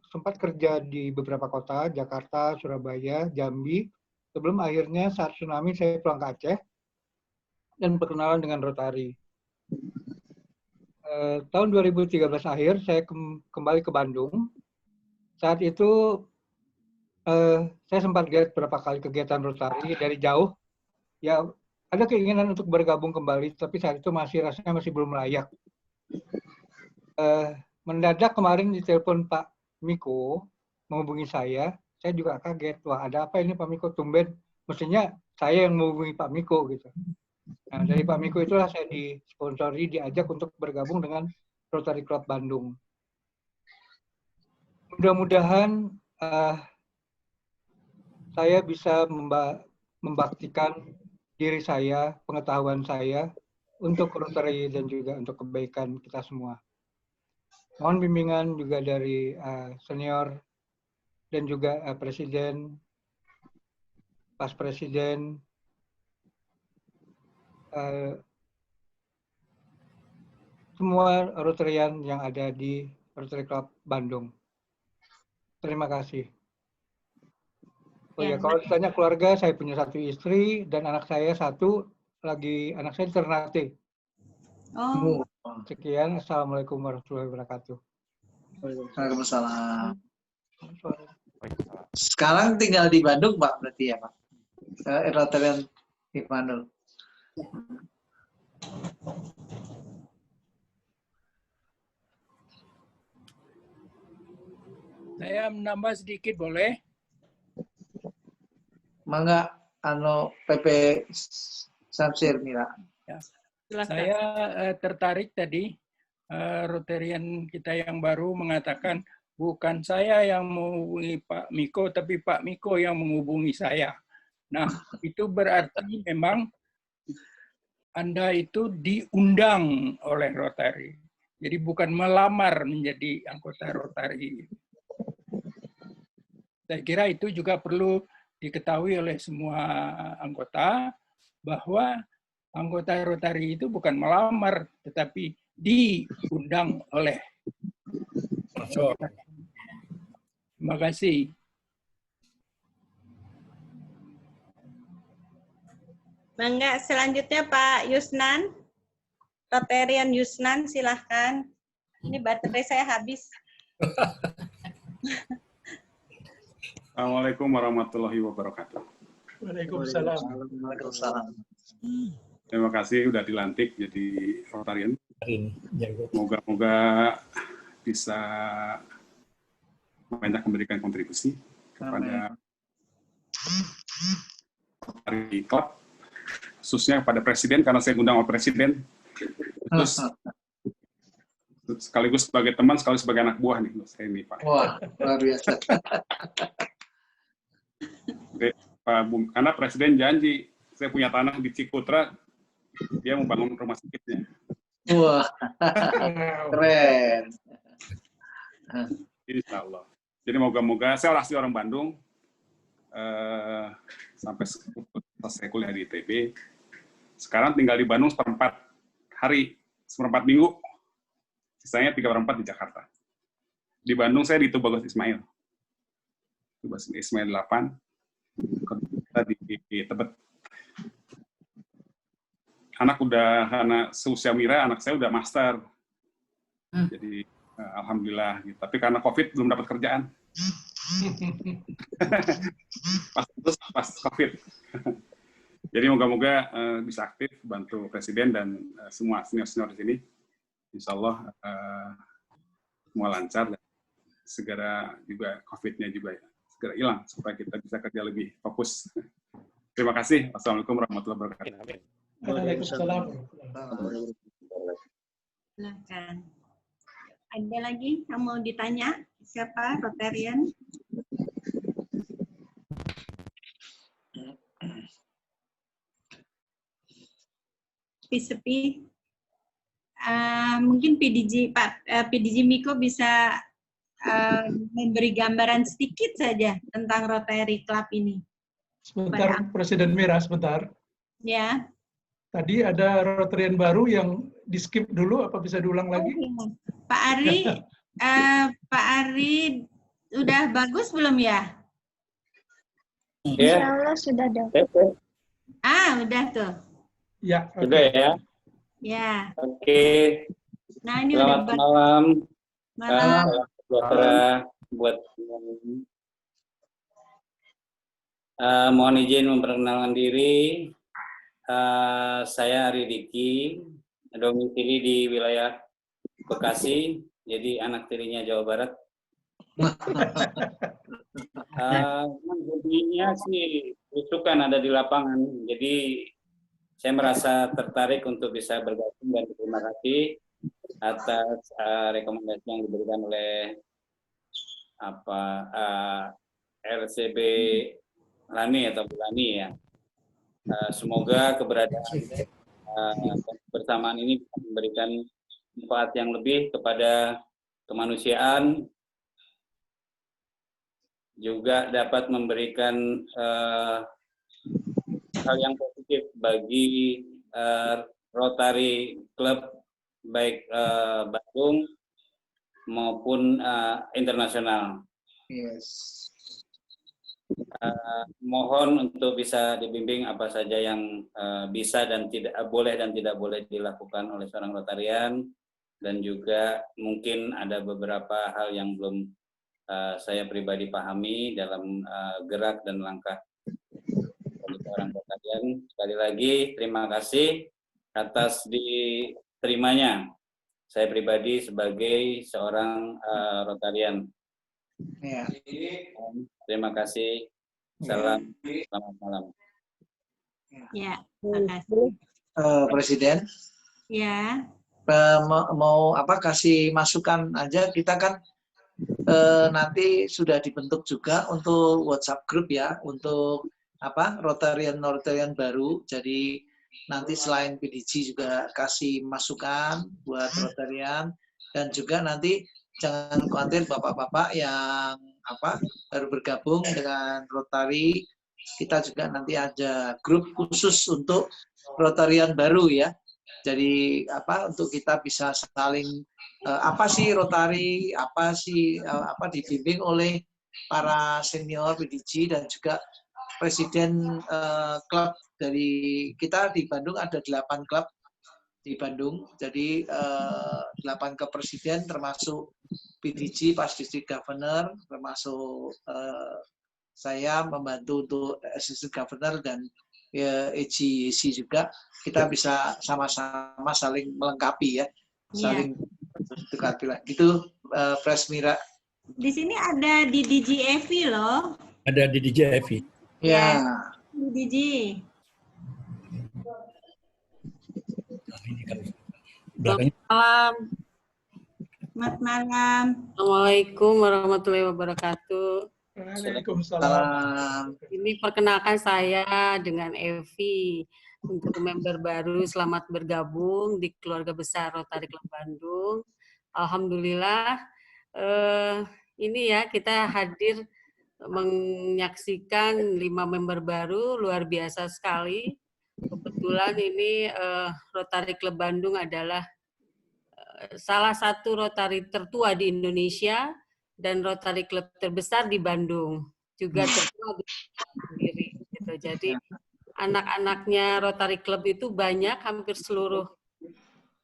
sempat kerja di beberapa kota, Jakarta, Surabaya, Jambi. Sebelum akhirnya saat tsunami saya pulang ke Aceh dan perkenalan dengan Rotary. Tahun 2013 akhir saya kembali ke Bandung. Saat itu saya sempat lihat beberapa kali kegiatan Rotary dari jauh. Ya, ada keinginan untuk bergabung kembali, tapi saat itu rasanya masih belum layak. Mendadak kemarin ditelepon Pak Miko menghubungi saya juga kaget. Wah, ada apa ini Pak Miko? Tumben, mestinya saya yang menghubungi Pak Miko gitu. Nah, dari Pak Miko itulah saya disponsori, diajak untuk bergabung dengan Rotary Club Bandung. Mudah-mudahan saya bisa membaktikan diri saya, pengetahuan saya untuk Rotary dan juga untuk kebaikan kita semua. Mohon bimbingan juga dari senior dan juga presiden, pas presiden, semua Rotarian yang ada di Rotary Club Bandung. Terima kasih. Oh ya, kalau ditanya keluarga, saya punya 1 istri dan anak saya 1 lagi, anak saya di Ternate. Oh. Sekian, Assalamualaikum warahmatullahi wabarakatuh. Waalaikumsalam. Sekarang tinggal di Bandung, Pak, berarti ya, Pak? Rotarian Ikhwanul. Saya menambah sedikit, boleh? Mangga, PP Samsir Mira. Ya. Saya tertarik tadi Rotarian kita yang baru mengatakan bukan saya yang menghubungi Pak Miko, tapi Pak Miko yang menghubungi saya. Nah, itu berarti memang Anda itu diundang oleh Rotary. Jadi bukan melamar menjadi anggota Rotary. Saya kira itu juga perlu diketahui oleh semua anggota bahwa anggota Rotary itu bukan melamar, tetapi diundang oleh. Terima kasih. Mangga selanjutnya Pak Yusnan, Rotarian Yusnan, silahkan. Ini baterai saya habis. Assalamualaikum warahmatullahi wabarakatuh. Waalaikumsalam. Waalaikumsalam. Terima kasih sudah dilantik jadi Rotarian. Moga-moga bisa banyak memberikan kontribusi kepada Rotary Club, khususnya kepada Presiden, karena saya undang oleh Presiden. Terus sekaligus sebagai teman, sekaligus sebagai anak buah nih, saya ini Pak. Wah, luar biasa. Karena Presiden janji, saya punya tanah di Cikutra, dia mau bangun rumah sakitnya. Wah, keren. Insya Allah. Jadi moga-moga, saya asli orang Bandung, sampai selesai kuliah di ITB. Sekarang tinggal di Bandung seperempat hari, seperempat minggu. Sisanya 3/4 di Jakarta. Di Bandung saya di Tubagus Ismail. Tubagus Ismail 8. Kita di Tebet. Anak udah, karena seusia Mira, anak saya udah master. Jadi alhamdulillah. Gitu. Tapi karena COVID belum dapat kerjaan. pas COVID. Jadi moga-moga bisa aktif bantu Presiden dan semua senior-senior di sini. Insya Allah semua lancar dan segera juga COVID-nya juga segera hilang supaya kita bisa kerja lebih fokus. Terima kasih. Wassalamualaikum warahmatullahi wabarakatuh. Waalaikumsalam. Silakan. Ada lagi yang mau ditanya? Siapa Rotarian? Sepi. Mungkin PDG Miko bisa memberi gambaran sedikit saja tentang Rotary Club ini. Sebentar, Presiden Mira, sebentar. Ya. Tadi ada Rotarian baru yang di-skip dulu, apa bisa diulang lagi? Pak Ari, Pak Ari udah bagus belum ya? Insya Allah sudah ada. Udah tuh. Ya, sudah ya. Ya. Oke. Nah, ini selamat udah malam. malam. Salam buat mohon izin memperkenalkan diri. Saya Ari Diki, domisili di wilayah Bekasi, jadi anak tirinya Jawa Barat. Hobinya sih belusukan ada di lapangan, jadi saya merasa tertarik untuk bisa bergabung dan terima kasih atas rekomendasi yang diberikan oleh RCB Lani atau Bulani ya. Semoga keberadaan bersamaan ini bisa memberikan manfaat yang lebih kepada kemanusiaan, juga dapat memberikan hal yang positif bagi Rotary Club baik Bandung maupun internasional. Yes. Mohon untuk bisa dibimbing apa saja yang bisa dan tidak boleh dilakukan oleh seorang Rotarian, dan juga mungkin ada beberapa hal yang belum saya pribadi pahami dalam gerak dan langkah seorang Rotarian. Sekali lagi terima kasih atas diterimanya saya pribadi sebagai seorang Rotarian. Ya. Terima kasih. Salam. Selamat malam. Ya, terima kasih. Presiden. Ya. Mau kasih masukan aja, kita kan nanti sudah dibentuk juga untuk WhatsApp group ya, untuk Rotarian baru. Jadi nanti selain PDG juga kasih masukan buat Rotarian, dan juga nanti jangan khawatir bapak-bapak yang baru bergabung dengan Rotary, kita juga nanti ada grup khusus untuk Rotarian baru ya. Jadi untuk kita bisa saling apa sih Rotary, apa sih dibimbing oleh para senior PDG dan juga presiden klub dari kita di Bandung ada 8 klub di Bandung. Jadi 8 klub presiden termasuk PDG, Past District Governor, termasuk saya membantu untuk Assistant Governor dan EGC juga. Kita bisa sama-sama saling melengkapi ya, saling tukar pikiran. Itu Pres Mira. Di sini ada di DGFI loh. Ada di DGFI. Ya. Di DG. Malam. Selamat malam. Assalamualaikum warahmatullahi wabarakatuh. Waalaikumsalam. Ini perkenalkan saya dengan Evi untuk member baru. Selamat bergabung di keluarga besar Rotary Club Bandung. Alhamdulillah ini ya kita hadir menyaksikan 5 member baru, luar biasa sekali. Kebetulan ini Rotary Club Bandung adalah salah satu Rotary tertua di Indonesia dan Rotary Club terbesar di Bandung, juga tertua di sendiri. Gitu. Jadi anak-anaknya Rotary Club itu banyak, hampir seluruh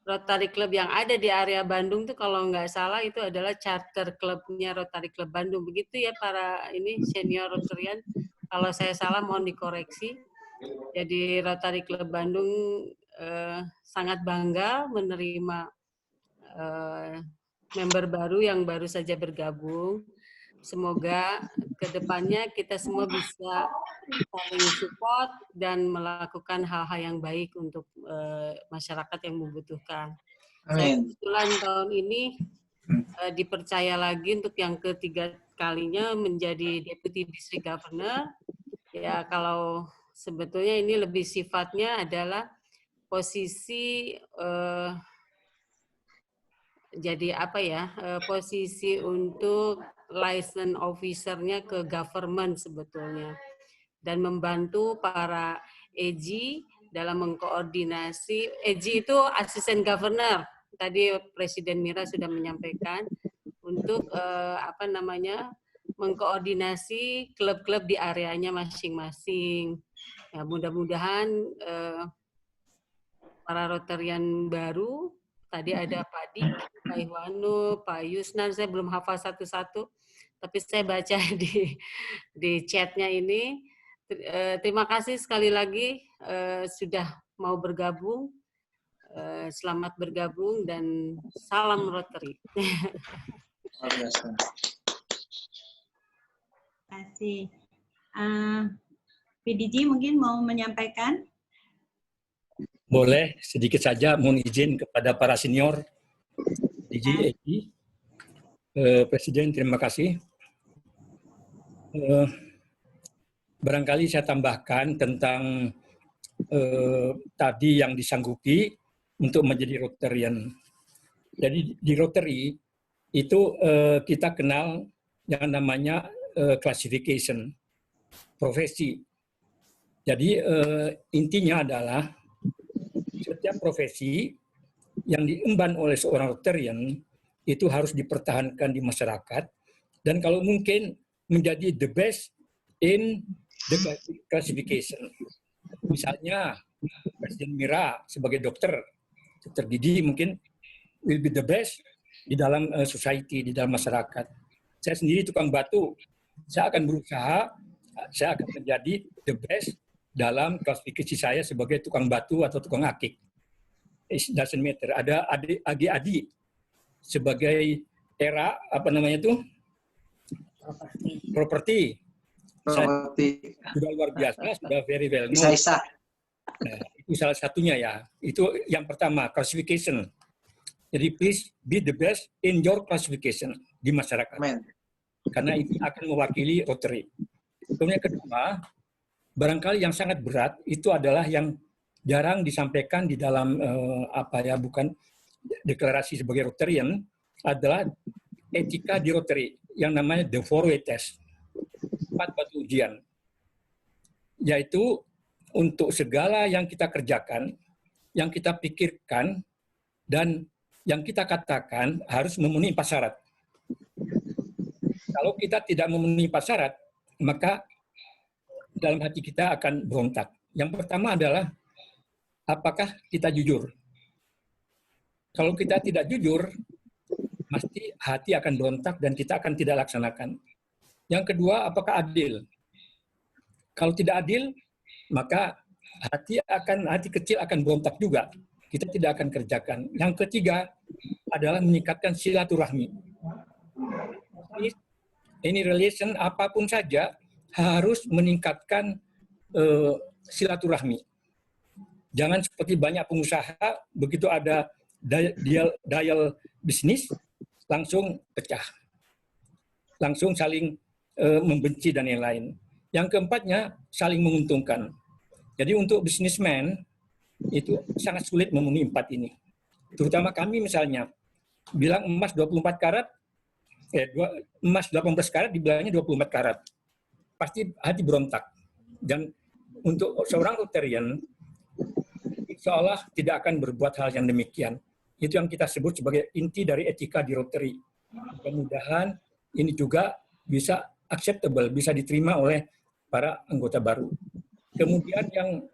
Rotary Club yang ada di area Bandung tuh kalau nggak salah itu adalah charter klubnya Rotary Club Bandung. Begitu ya para ini senior Rotarian. Kalau saya salah mohon dikoreksi. Jadi Rotary Club Bandung sangat bangga menerima member baru yang baru saja bergabung. Semoga kedepannya kita semua bisa saling support dan melakukan hal-hal yang baik untuk masyarakat yang membutuhkan. Saya kebetulan tahun ini dipercaya lagi untuk yang ketiga kalinya menjadi Deputy District Governor. Ya kalau sebetulnya ini lebih sifatnya adalah posisi jadi posisi untuk license officer-nya ke government sebetulnya dan membantu para EG dalam mengkoordinasi. EG itu asisten governor. Tadi Presiden Mira sudah menyampaikan untuk mengkoordinasi klub-klub di areanya masing-masing. Ya, mudah-mudahan para Rotarian baru tadi ada Pak Dik, Pak Iwanu, Pak Yusnan, saya belum hafal satu-satu, tapi saya baca di chatnya ini. Terima kasih sekali lagi sudah mau bergabung. Selamat bergabung dan salam Rotary. Terima kasih. PDG mungkin mau menyampaikan? Boleh, sedikit saja mohon izin kepada para senior DGFI. Presiden, terima kasih. Barangkali saya tambahkan tentang tadi yang disanggupi untuk menjadi Rotarian. Jadi di Rotary itu kita kenal yang namanya classification, profesi. Jadi intinya adalah setiap profesi yang diemban oleh seorang Rotarian itu harus dipertahankan di masyarakat dan kalau mungkin menjadi the best in the classification. Misalnya Presiden Mira sebagai dokter gigi mungkin will be the best di dalam society, di dalam masyarakat. Saya sendiri tukang batu, saya akan berusaha, saya akan menjadi the best dalam klasifikasi saya sebagai tukang batu atau tukang akik. It doesn't matter. Ada adik-adik sebagai era properti. Sudah luar biasa, sudah very well known. Nah, itu salah satunya ya. Itu yang pertama, classification. Jadi please be the best in your classification di masyarakat. Karena itu akan mewakili Rotary. Kemudian kedua, barangkali yang sangat berat itu adalah yang jarang disampaikan di dalam bukan deklarasi sebagai Rotarian, adalah etika di Rotary yang namanya the 4-way test, 4 batu ujian, yaitu untuk segala yang kita kerjakan, yang kita pikirkan, dan yang kita katakan harus memenuhi 4 syarat. Kalau kita tidak memenuhi 4 syarat, maka dalam hati kita akan berontak. Yang pertama adalah, apakah kita jujur? Kalau kita tidak jujur, pasti hati akan berontak dan kita akan tidak laksanakan. Yang kedua, apakah adil? Kalau tidak adil, maka hati kecil akan berontak juga. Kita tidak akan kerjakan. Yang ketiga adalah meningkatkan silaturahmi. Any relation apapun saja harus meningkatkan silaturahmi. Jangan seperti banyak pengusaha, begitu ada dial bisnis, langsung pecah. Langsung saling membenci dan yang lain. Yang keempatnya, saling menguntungkan. Jadi untuk bisnismen, itu sangat sulit memenuhi 4 ini. Terutama kami misalnya, bilang emas 24 karat, emas 18 karat dibilangnya 24 karat. Pasti hati berontak. Dan untuk seorang Rotarian, seolah tidak akan berbuat hal yang demikian. Itu yang kita sebut sebagai inti dari etika di Rotary. Mudah-mudahan ini juga bisa acceptable, bisa diterima oleh para anggota baru. Kemudian yang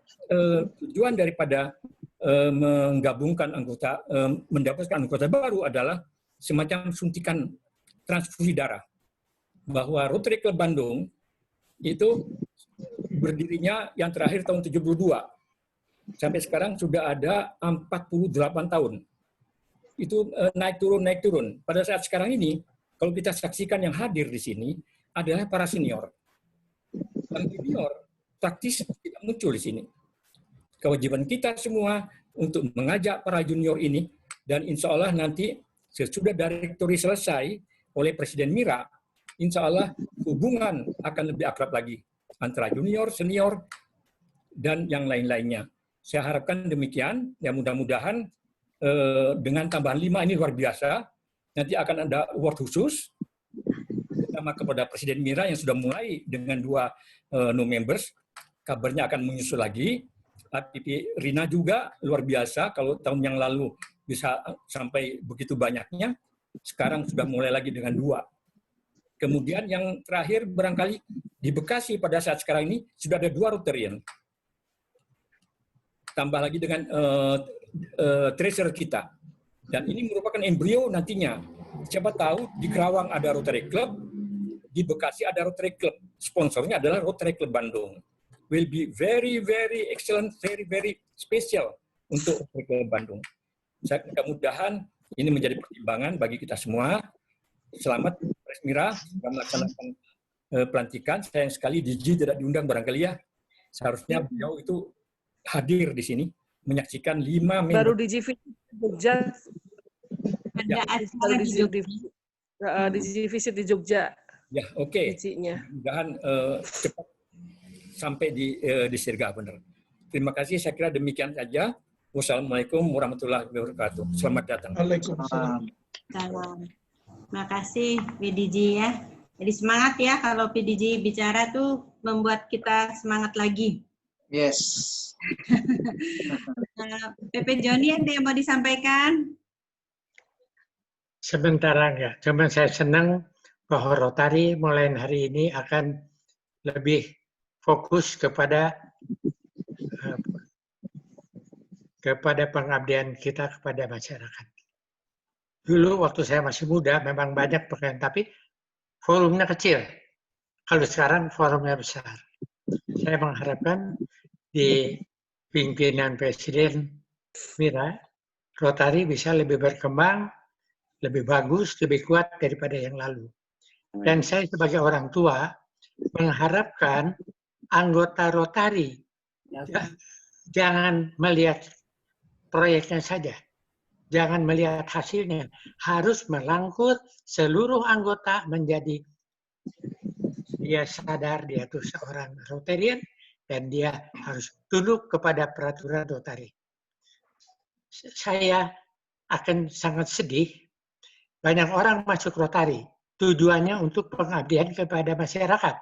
tujuan daripada menggabungkan anggota, mendapatkan anggota baru adalah semacam suntikan transfusi darah. Bahwa Rotary Club Bandung itu berdirinya yang terakhir tahun 72. Sampai sekarang sudah ada 48 tahun. Itu naik turun. Pada saat sekarang ini, kalau kita saksikan yang hadir di sini adalah para senior. Yang junior praktis tidak muncul di sini. Kewajiban kita semua untuk mengajak para junior ini, dan insya Allah nanti sesudah direktori selesai oleh Presiden Mira, insya Allah hubungan akan lebih akrab lagi antara junior, senior, dan yang lain-lainnya. Saya harapkan demikian, ya mudah-mudahan dengan tambahan 5 ini luar biasa. Nanti akan ada award khusus, terutama kepada Presiden Mira yang sudah mulai dengan 2 new members. Kabarnya akan menyusul lagi. APP Rina juga luar biasa, kalau tahun yang lalu bisa sampai begitu banyaknya, sekarang sudah mulai lagi dengan 2. Kemudian yang terakhir barangkali di Bekasi pada saat sekarang ini sudah ada 2 Rotarian. Tambah lagi dengan treasurer kita. Dan ini merupakan embrio nantinya. Siapa tahu di Kerawang ada Rotary Club, di Bekasi ada Rotary Club. Sponsornya adalah Rotary Club Bandung. Will be very, very excellent, very, very special untuk Rotary Club Bandung. Saya mudah-mudahan ini menjadi pertimbangan bagi kita semua. Selamat Pres Mira sudah melaksanakan pelantikan. Sayang sekali DG tidak diundang barangkali ya. Seharusnya beliau itu hadir di sini menyaksikan 5 member. Baru DG visit Jogja. Ada acara di Jogja. DG visit di Jogja. Ya, oke. Mudah-mudahan cepat sampai di Sirga benar. Terima kasih, saya kira demikian saja. Wassalamualaikum warahmatullahi wabarakatuh. Selamat datang. Waalaikumsalam. Salam. Terima kasih PDG ya. Jadi semangat ya kalau PDG bicara tuh membuat kita semangat lagi. Yes. PP Joni ada yang mau disampaikan? Sementara enggak, cuman saya senang bahwa Rotary mulai hari ini akan lebih fokus kepada pengabdian kita kepada masyarakat. Dulu waktu saya masih muda memang banyak pekerjaan, tapi volumenya kecil. Kalau sekarang volumenya besar. Saya mengharapkan di pimpinan Presiden Mira, Rotary bisa lebih berkembang, lebih bagus, lebih kuat daripada yang lalu. Dan saya sebagai orang tua mengharapkan anggota Rotary jangan melihat proyeknya saja, jangan melihat hasilnya, harus merangkul seluruh anggota menjadi dia sadar dia itu seorang Rotarian, dan dia harus tunduk kepada peraturan Rotary. Saya akan sangat sedih, banyak orang masuk Rotary, tujuannya untuk pengabdian kepada masyarakat.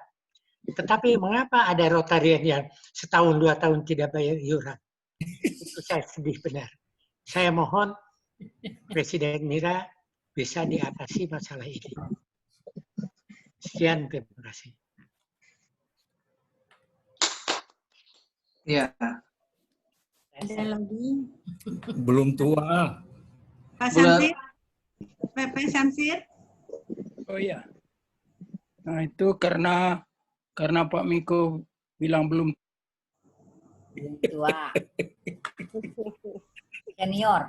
Tetapi mengapa ada Rotarian yang setahun 2 tahun tidak bayar iuran? Itu saya sedih benar. Saya mohon Presiden Mira bisa diatasi masalah ini. Sekian, terima kasih. Ya. Ada lagi? Belum tua. Pak Samsir? PP Samsir? Oh iya. Nah itu karena Pak Miko bilang belum tua. Senior.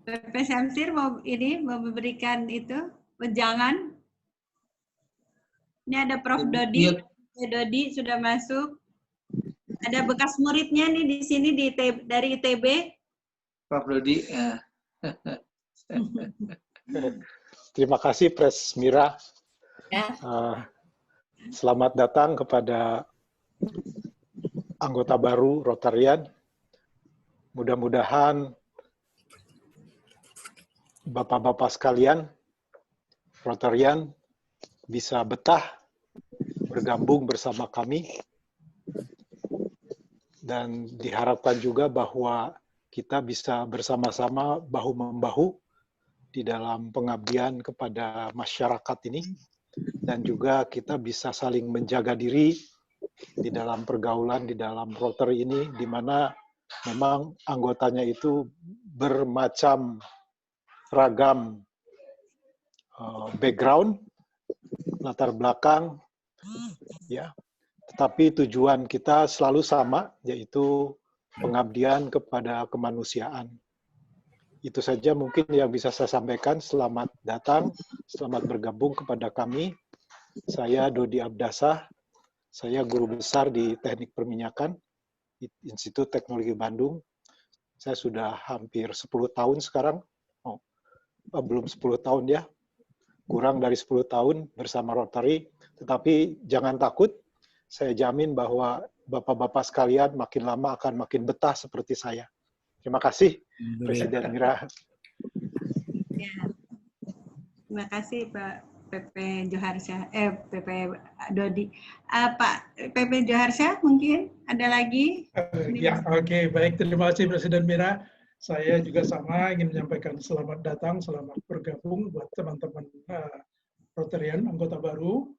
PP Samsir mau memberikan itu wejangan. Ini ada Prof. Dodi. Dodi sudah masuk. Ada bekas muridnya nih di sini dari ITB. Prof. Dodi. Terima kasih Pres Mira. Selamat datang kepada anggota baru Rotarian. Mudah-mudahan Bapak-bapak sekalian, Rotarian bisa betah bergabung bersama kami. Dan diharapkan juga bahwa kita bisa bersama-sama bahu-membahu di dalam pengabdian kepada masyarakat ini. Dan juga kita bisa saling menjaga diri di dalam pergaulan, di dalam Rotary ini, di mana memang anggotanya itu bermacam ragam background, latar belakang, ya. Tetapi tujuan kita selalu sama, yaitu pengabdian kepada kemanusiaan. Itu saja mungkin yang bisa saya sampaikan. Selamat datang, selamat bergabung kepada kami. Saya Dodi Abdasah, saya guru besar di Teknik Perminyakan, Institut Teknologi Bandung. Saya sudah hampir 10 tahun sekarang, belum 10 tahun ya, kurang dari 10 tahun bersama Rotary. Tetapi jangan takut, saya jamin bahwa Bapak-bapak sekalian makin lama akan makin betah seperti saya. Terima kasih, Presiden Mira. Ya. Terima kasih Pak PP Joharsyah, PP Dodi. Pak PP Joharsyah mungkin ada lagi? Ya, oke, baik. Terima kasih Presiden Mira. Saya juga sama ingin menyampaikan selamat datang, selamat bergabung buat teman-teman Rotarian anggota baru.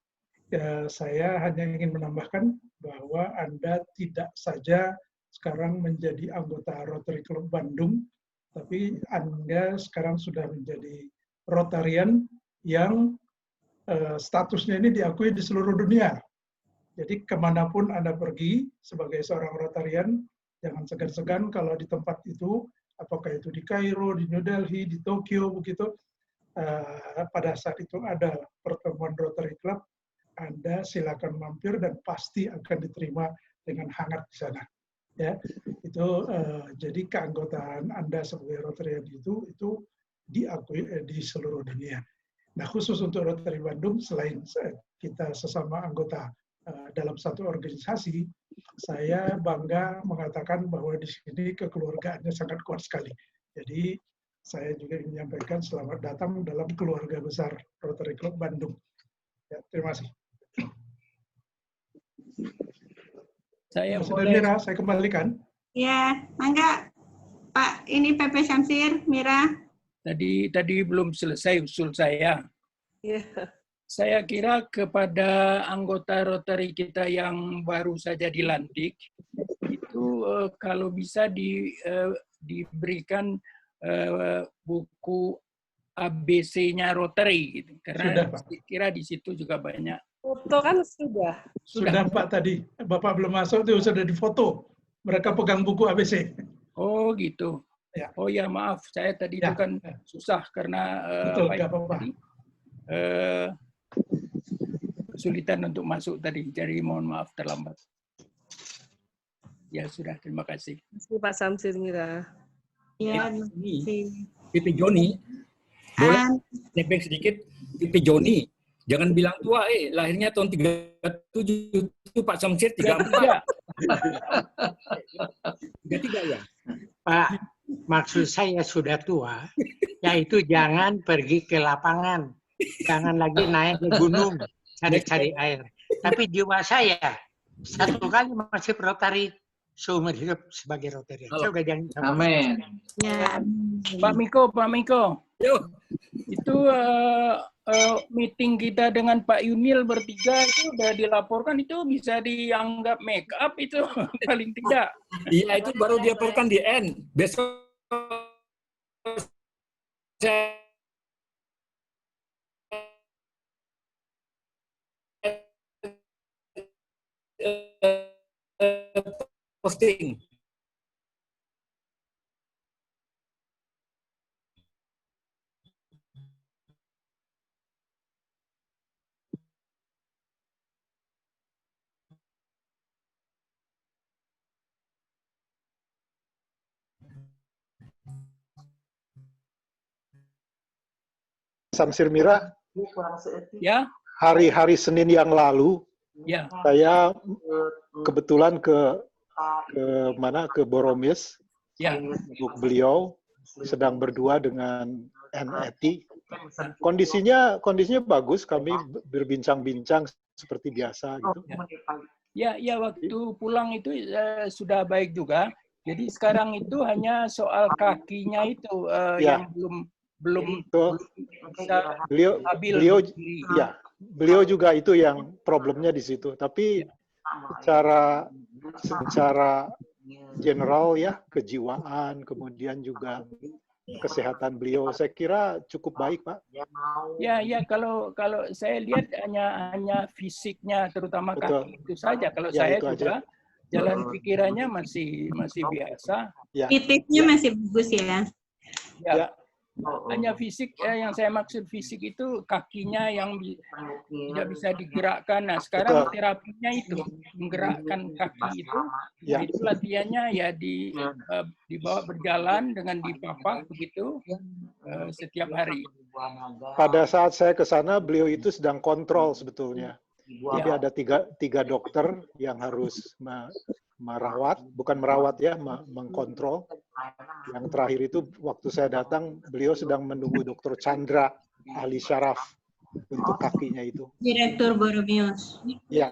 Ya, saya hanya ingin menambahkan bahwa Anda tidak saja sekarang menjadi anggota Rotary Club Bandung, tapi Anda sekarang sudah menjadi Rotarian yang statusnya ini diakui di seluruh dunia. Jadi kemanapun Anda pergi sebagai seorang Rotarian, jangan segan-segan kalau di tempat itu, apakah itu di Kairo, di New Delhi, di Tokyo, begitu, pada saat itu ada pertemuan Rotary Club, Anda silakan mampir dan pasti akan diterima dengan hangat di sana. Ya, itu jadi keanggotaan Anda sebagai Rotarian itu diakui di seluruh dunia. Nah, khusus untuk Rotary Bandung, selain kita sesama anggota dalam satu organisasi, saya bangga mengatakan bahwa di sini kekeluargaannya sangat kuat sekali. Jadi saya juga ingin menyampaikan selamat datang dalam keluarga besar Rotary Club Bandung. Ya, terima kasih. Saya Mira, saya kembalikan. Ya, mangga Pak, ini PP Samsir, Mira. Tadi belum selesai usul saya. Yeah. Saya kira kepada anggota Rotary kita yang baru saja dilantik, itu kalau bisa diberikan buku ABC-nya Rotary, gitu. Karena saya kira di situ juga banyak. Foto kan sudah. Sudah Pak tadi. Bapak belum masuk itu sudah difoto. Mereka pegang buku ABC. Oh gitu. Ya. Oh ya maaf, saya tadi itu kan susah karena betul, nggak apa-apa. Kesulitan untuk masuk tadi. Jadi mohon maaf terlambat. Ya sudah, terima kasih. Terima kasih Pak Samsir Mira. Ya, Pipi Joni, boleh nebeng sedikit. Pipi Joni, Jangan bilang tua, lahirnya tahun 37 itu Pak Samsir 34. 33 ya? Pak, maksud saya sudah tua, yaitu jangan pergi ke lapangan. Jangan lagi naik ke gunung, cari-cari air. Tapi jiwa saya, satu kali masih Rotary, seumur hidup sebagai Rotarian. Saya udah janji sama Amin. Ya. Pak Miko, itu meeting kita dengan Pak Yunil bertiga itu udah dilaporkan, itu bisa dianggap make up itu paling tidak. Iya, itu baru dilaporkan di N. Besok saya posting. Samsir Mira, Ya, hari-hari Senin yang lalu, ya. saya kebetulan ke Boromis. Ya. Beliau sedang berdua dengan NET. Kondisinya bagus, kami berbincang-bincang seperti biasa gitu. Ya, waktu pulang itu sudah baik juga. Jadi sekarang itu hanya soal kakinya itu Ya. yang belum bisa beliau juga itu yang problemnya di situ. Tapi secara general ya, kejiwaan, kemudian juga kesehatan beliau, saya kira cukup baik, Pak. Ya, kalau saya lihat hanya fisiknya, terutama kaki itu saja. Kalau Ya, saya itu juga aja. jalan pikirannya masih biasa. Ya. Titiknya masih bagus ya. Ya. Hanya fisik, yang saya maksud fisik itu kakinya yang tidak bisa digerakkan. Nah, sekarang terapinya itu menggerakkan kaki itu. Ya. Itu latihannya ya dibawa berjalan dengan dipapak begitu setiap hari. Pada saat saya ke sana, beliau itu sedang kontrol sebetulnya. Jadi ada tiga dokter yang harus mengkontrol. Yang terakhir itu waktu saya datang, beliau sedang menunggu Dr. Chandra ahli syaraf untuk kakinya itu. Direktur Boromius. Ya.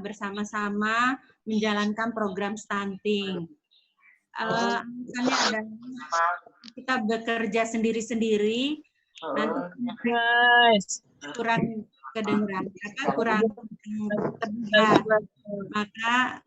Bersama-sama menjalankan program stunting. Misalnya adalah kita bekerja sendiri-sendiri, nanti kurang kedengeran, kurang terdengar. Maka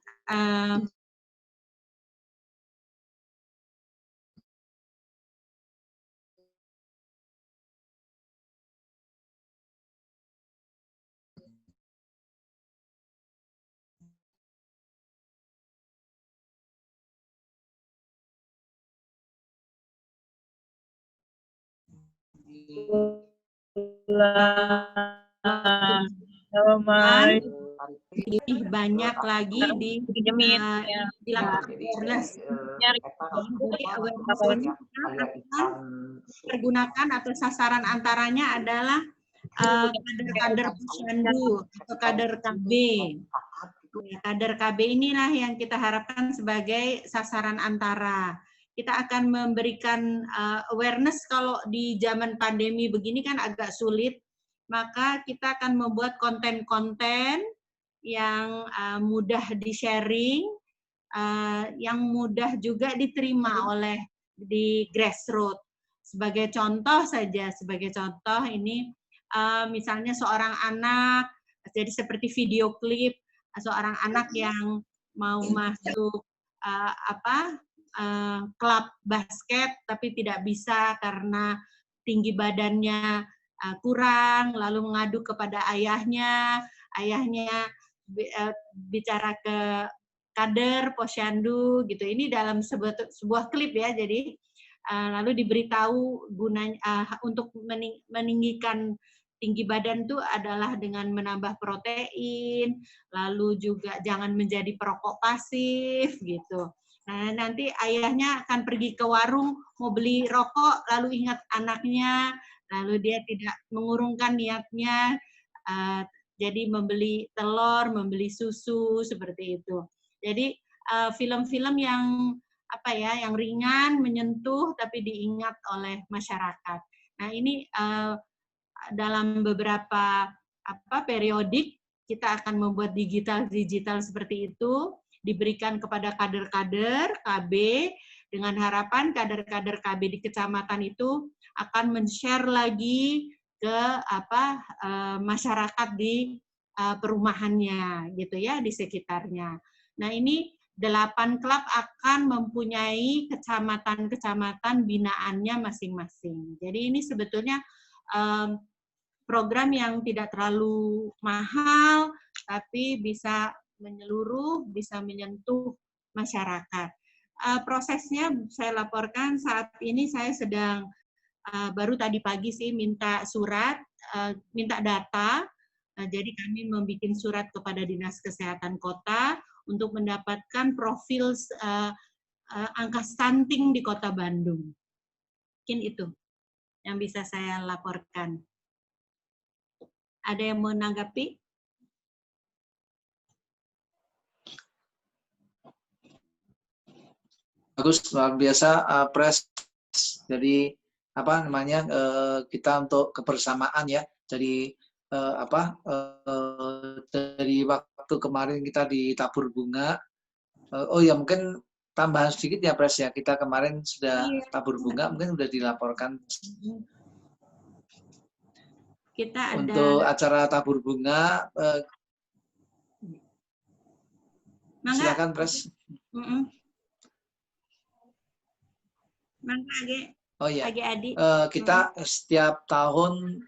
lebih banyak lagi dilakukan awareness. Jadi awareness ini pergunakan atau sasaran antaranya adalah kader-kader posyandu atau kader KB. Kader KB inilah yang kita harapkan sebagai sasaran antara. Kita akan memberikan awareness. Kalau di zaman pandemi begini kan agak sulit, maka kita akan membuat konten-konten yang mudah di-sharing, yang mudah juga diterima oleh di grassroots. Sebagai contoh ini misalnya seorang anak, jadi seperti video klip seorang anak yang mau masuk klub basket tapi tidak bisa karena tinggi badannya kurang, lalu mengadu kepada ayahnya bicara ke kader Posyandu gitu. Ini dalam sebuah klip ya, jadi lalu diberitahu gunanya untuk meninggikan tinggi badan itu adalah dengan menambah protein, lalu juga jangan menjadi perokok pasif gitu. Nah, nanti ayahnya akan pergi ke warung mau beli rokok, lalu ingat anaknya, lalu dia tidak mengurungkan niatnya, jadi membeli telur, membeli susu seperti itu. Jadi film-film yang yang ringan, menyentuh, tapi diingat oleh masyarakat. Nah, ini dalam beberapa periodik kita akan membuat digital seperti itu, diberikan kepada kader-kader KB, dengan harapan kader-kader KB di kecamatan itu akan men-share lagi ke masyarakat di perumahannya gitu ya, di sekitarnya. Nah, ini 8 klub akan mempunyai kecamatan-kecamatan binaannya masing-masing. Jadi ini sebetulnya program yang tidak terlalu mahal, tapi bisa menyeluruh, bisa menyentuh masyarakat. Prosesnya saya laporkan saat ini saya sedang baru tadi pagi sih minta surat, minta data. Jadi kami membuat surat kepada Dinas Kesehatan Kota untuk mendapatkan profil angka stunting di Kota Bandung. Mungkin itu yang bisa saya laporkan. Ada yang mau menanggapi? Bagus, luar biasa, Pres. Jadi kita untuk kebersamaan ya. Jadi dari waktu kemarin kita di tabur bunga. Oh ya, mungkin tambahan sedikit ya, Pres ya. Kita kemarin sudah tabur bunga, mungkin sudah dilaporkan. Kita ada untuk acara tabur bunga. Silakan, Pres. Oh ya, kita setiap tahun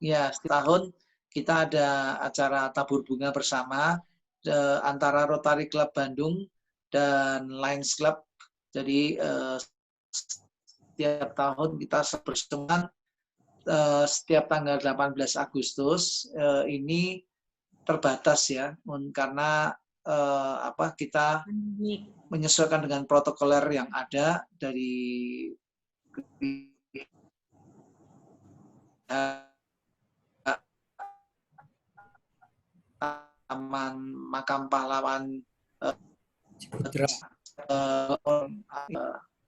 setiap tahun kita ada acara tabur bunga bersama antara Rotary Club Bandung dan Lions Club. Jadi setiap tahun kita bersentuhan setiap tanggal 18 Agustus ini terbatas ya, karena kita menyesuaikan dengan protokoler yang ada dari Taman Makam Pahlawan.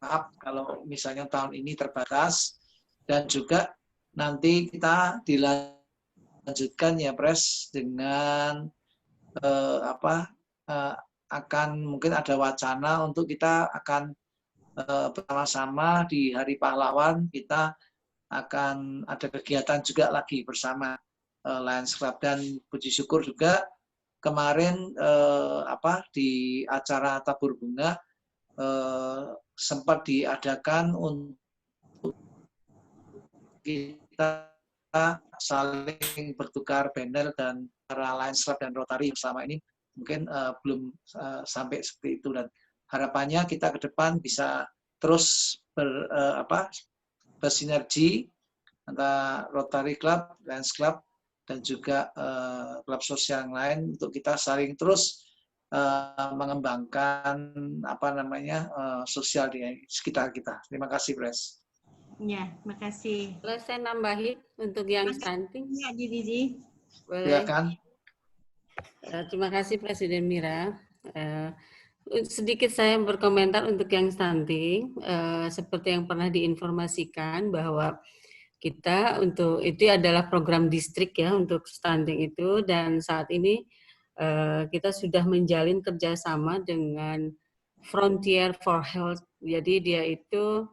Maaf kalau misalnya tahun ini terbatas, dan juga nanti kita dilanjutkan ya, Pres, dengan akan mungkin ada wacana untuk kita akan bersama-sama di Hari Pahlawan, kita akan ada kegiatan juga lagi bersama Lions Club. Dan puji syukur juga kemarin di acara tabur bunga sempat diadakan untuk kita saling bertukar banner, dan para Lions Club dan Rotary selama ini mungkin belum sampai seperti itu, dan harapannya kita ke depan bisa terus bersinergi antara Rotary Club, Lions Club, dan juga klub sosial yang lain untuk kita saling terus mengembangkan sosial di sekitar kita. Terima kasih, Pres. Ya, makasih. Boleh saya nambahin untuk yang stunting? Ya, Gigi. Boleh. Silakan. Terima kasih Presiden Mira. Sedikit saya berkomentar untuk yang stunting, seperti yang pernah diinformasikan bahwa kita untuk itu adalah program distrik ya untuk stunting itu, dan saat ini kita sudah menjalin kerjasama dengan Frontier for Health. Jadi dia itu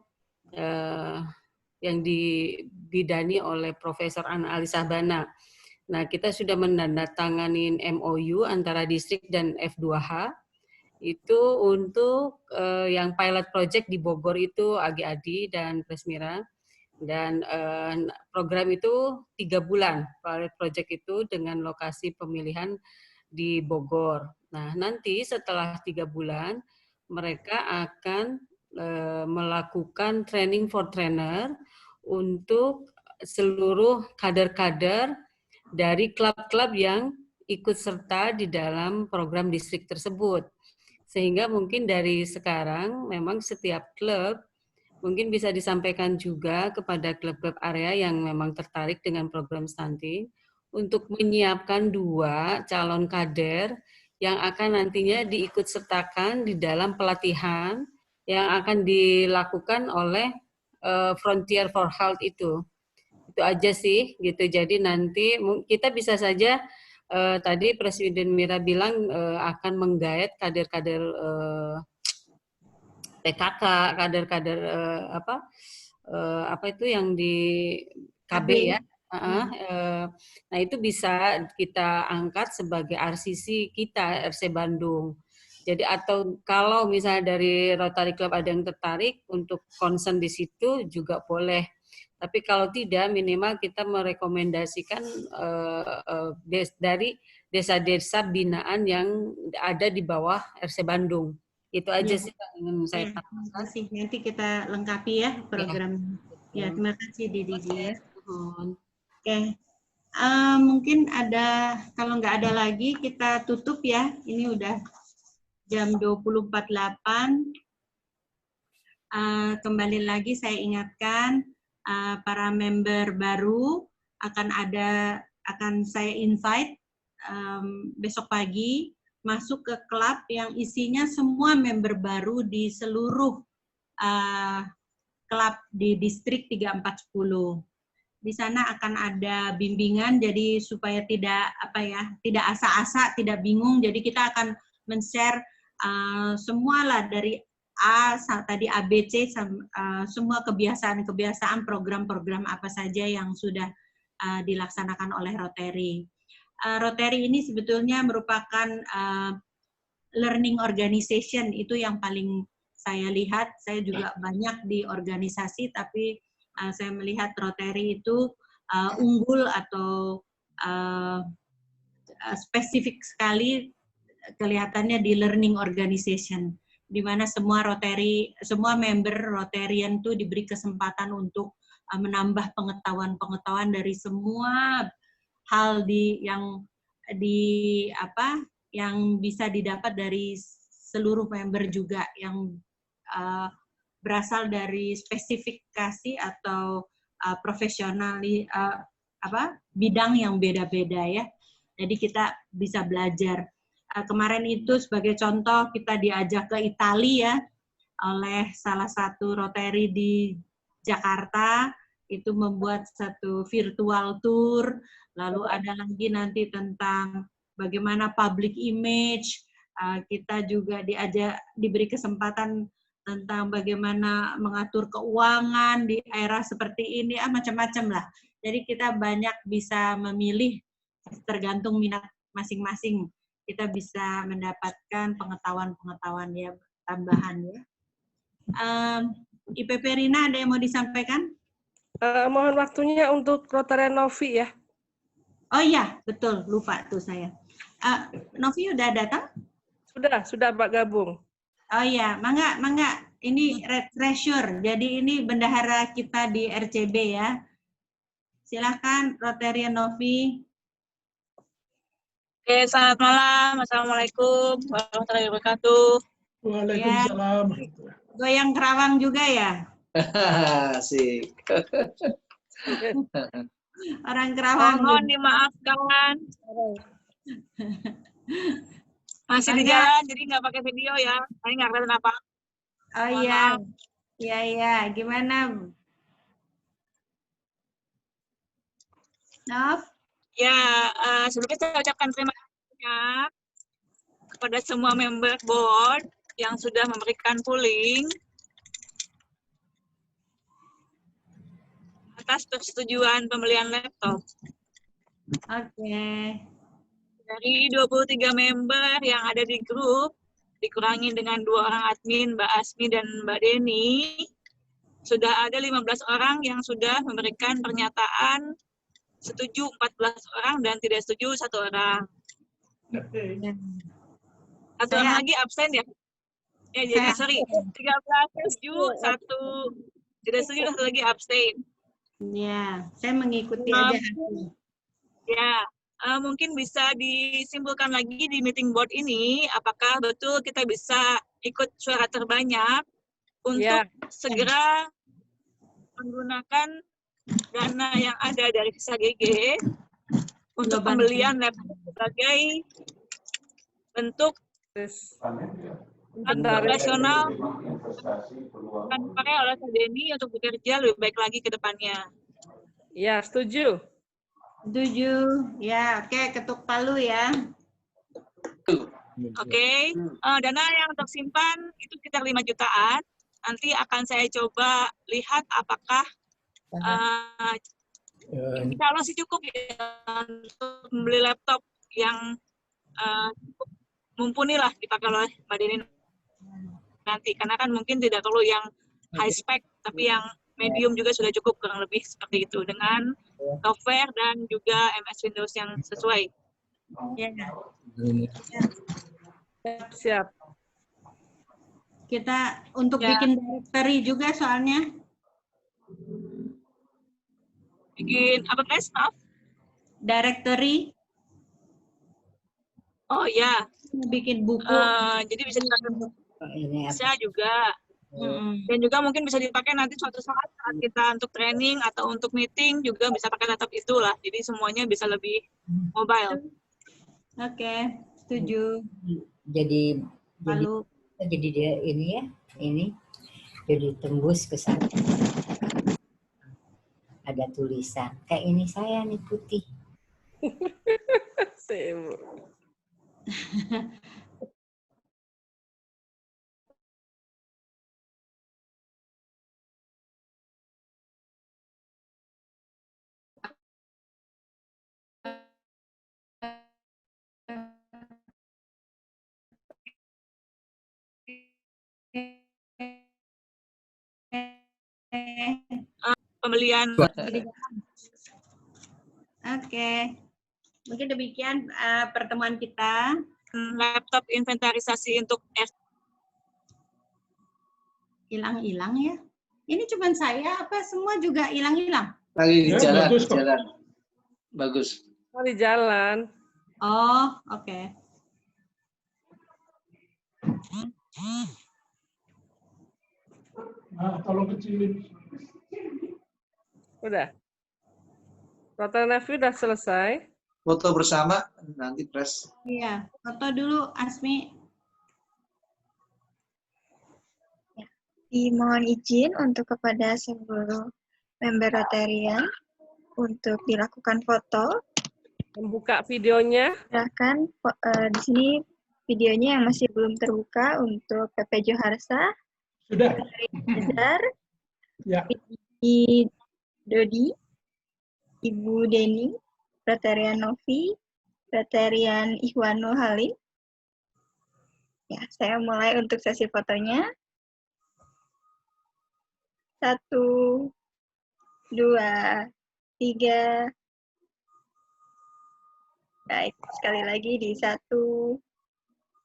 yang dibidani oleh Profesor Ana Alisabana. Nah, kita sudah menandatangani MOU antara distrik dan F2H itu untuk yang pilot project di Bogor itu AGADI dan Presmira. Dan program itu 3 bulan, pilot project itu dengan lokasi pemilihan di Bogor. Nah, nanti setelah 3 bulan, mereka akan melakukan training for trainer untuk seluruh kader-kader dari klub-klub yang ikut serta di dalam program distrik tersebut. Sehingga mungkin dari sekarang memang setiap klub mungkin bisa disampaikan juga kepada klub-klub area yang memang tertarik dengan program stunting untuk menyiapkan 2 calon kader yang akan nantinya diikut sertakan di dalam pelatihan yang akan dilakukan oleh Frontier for Health itu. Itu aja sih gitu. Jadi nanti kita bisa saja tadi Presiden Mira bilang akan menggait kader-kader PKK, kader-kader apa itu yang di KB ya. Nah itu bisa kita angkat sebagai RCC kita, RC Bandung. Jadi atau kalau misalnya dari Rotary Club ada yang tertarik untuk concern di situ juga boleh. Tapi kalau tidak minimal kita merekomendasikan dari desa-desa binaan yang ada di bawah RC Bandung. Itu aja sih yang ingin saya tambahkan. Terima kasih. Nanti kita lengkapi ya program. Ya, terima kasih Didi. Ya. Oke. Mungkin ada, kalau nggak ada lagi kita tutup ya. Ini udah jam 20.48. Kembali lagi saya ingatkan para member baru akan saya invite besok pagi masuk ke klub yang isinya semua member baru di seluruh klub di distrik 3410. Di sana akan ada bimbingan, jadi supaya tidak asa-asa, tidak bingung. Jadi kita akan men-share semualah dari tadi ABC, semua kebiasaan program-program apa saja yang sudah dilaksanakan oleh Rotary. Rotary ini sebetulnya merupakan learning organization, itu yang paling saya lihat. Saya juga banyak di organisasi, tapi saya melihat Rotary itu unggul atau spesifik sekali kelihatannya di learning organization, di mana semua member Rotarian itu diberi kesempatan untuk menambah pengetahuan dari semua hal yang bisa didapat dari seluruh member juga, yang berasal dari spesifikasi atau profesional bidang yang beda-beda ya. Jadi kita bisa belajar. Kemarin itu sebagai contoh kita diajak ke Italia oleh salah satu Rotary di Jakarta, itu membuat satu virtual tour. Lalu ada lagi nanti tentang bagaimana public image. Kita juga diberi kesempatan tentang bagaimana mengatur keuangan di era seperti ini, macam-macam lah. Jadi kita banyak bisa memilih, tergantung minat masing-masing. Kita bisa mendapatkan pengetahuan-pengetahuan ya tambahan ya. IPP Rina ada yang mau disampaikan? Mohon waktunya untuk Rotarian Novi ya. Oh iya, betul. Lupa tuh saya. Novi udah datang? Sudah Pak gabung. Oh iya, mangga. Ini Red Treasure. Jadi ini bendahara kita di RCB ya. Silahkan Rotarian Novi. Oke, selamat malam. Assalamualaikum warahmatullahi wabarakatuh. Waalaikumsalam. Goyang Kerawang juga ya? Asik. Orang Kerawang. Mohon dimaafkan. Masih di jalan, jadi nggak pakai video ya. Saya nggak kelihatan apa. Oh iya. Iya. Gimana? Nov? Ya, sebelumnya saya ucapkan terima kasih kepada semua member board yang sudah memberikan pooling atas persetujuan pembelian laptop. Oke. Dari 23 member yang ada di grup, dikurangi dengan 2 orang admin, Mbak Asmi dan Mbak Deni, sudah ada 15 orang yang sudah memberikan pernyataan setuju 14 orang dan tidak setuju 1 orang. Satu orang lagi absen ya? Ya, jadi sorry, 13 setuju, 1 tidak setuju, 1 lagi abstain. Ya, saya mengikuti aja. Ya, mungkin bisa disimpulkan lagi di meeting board ini, apakah betul kita bisa ikut suara terbanyak untuk segera menggunakan dana yang ada dari sisa GG untuk pembelian laptop sebagai bentuk operasional akan dipakai oleh Sadeni untuk bekerja lebih baik lagi ke depannya. Ya, setuju. Setuju. Ya, oke, ketuk palu ya. Oke, dana yang untuk simpan itu sekitar 5 jutaan. Nanti akan saya coba lihat apakah insya Allah sih cukup ya untuk membeli laptop yang mumpuni lah dipakai oleh Mbak Deni nanti. Karena kan mungkin tidak perlu yang high spec, tapi yang medium juga sudah cukup, kurang lebih seperti itu, dengan software dan juga MS Windows yang sesuai. Ya. Siap. Kita untuk bikin directory juga soalnya. Bikin apa, Staff? Directory. Oh ya. Bikin buku. Jadi bisa dipakai. Bisa juga. Dan juga mungkin bisa dipakai nanti suatu saat kita untuk training atau untuk meeting juga bisa pakai laptop itulah. Jadi semuanya bisa lebih mobile. Oke, setuju. Jadi dia ini ya, ini jadi tembus ke sana. Ada tulisan kayak ini saya nih putih. Pembelian. Oke. Mungkin demikian pertemuan kita. Laptop inventarisasi untuk Hilang-hilang ya. Ini cuma saya apa semua juga hilang-hilang? Lagi di jalan, bagus kok. jalan. Bagus. Di jalan. Oh, oke. Nah, tolong kecilin. Udah. Rotary Navy udah selesai. Foto bersama, nanti press. Iya, foto dulu Asmi. Dimohon izin untuk kepada seluruh member Rotarian untuk dilakukan foto. Membuka videonya. Silahkan di sini videonya yang masih belum terbuka untuk PP Joharsa. Sudah. Azhar. Ya. Dodi, Ibu Deni, Rotarian Novi, Rotarian Ihwanul Halim. Ya, saya mulai untuk sesi fotonya. 1, 2, 3. Baik, sekali lagi di 1,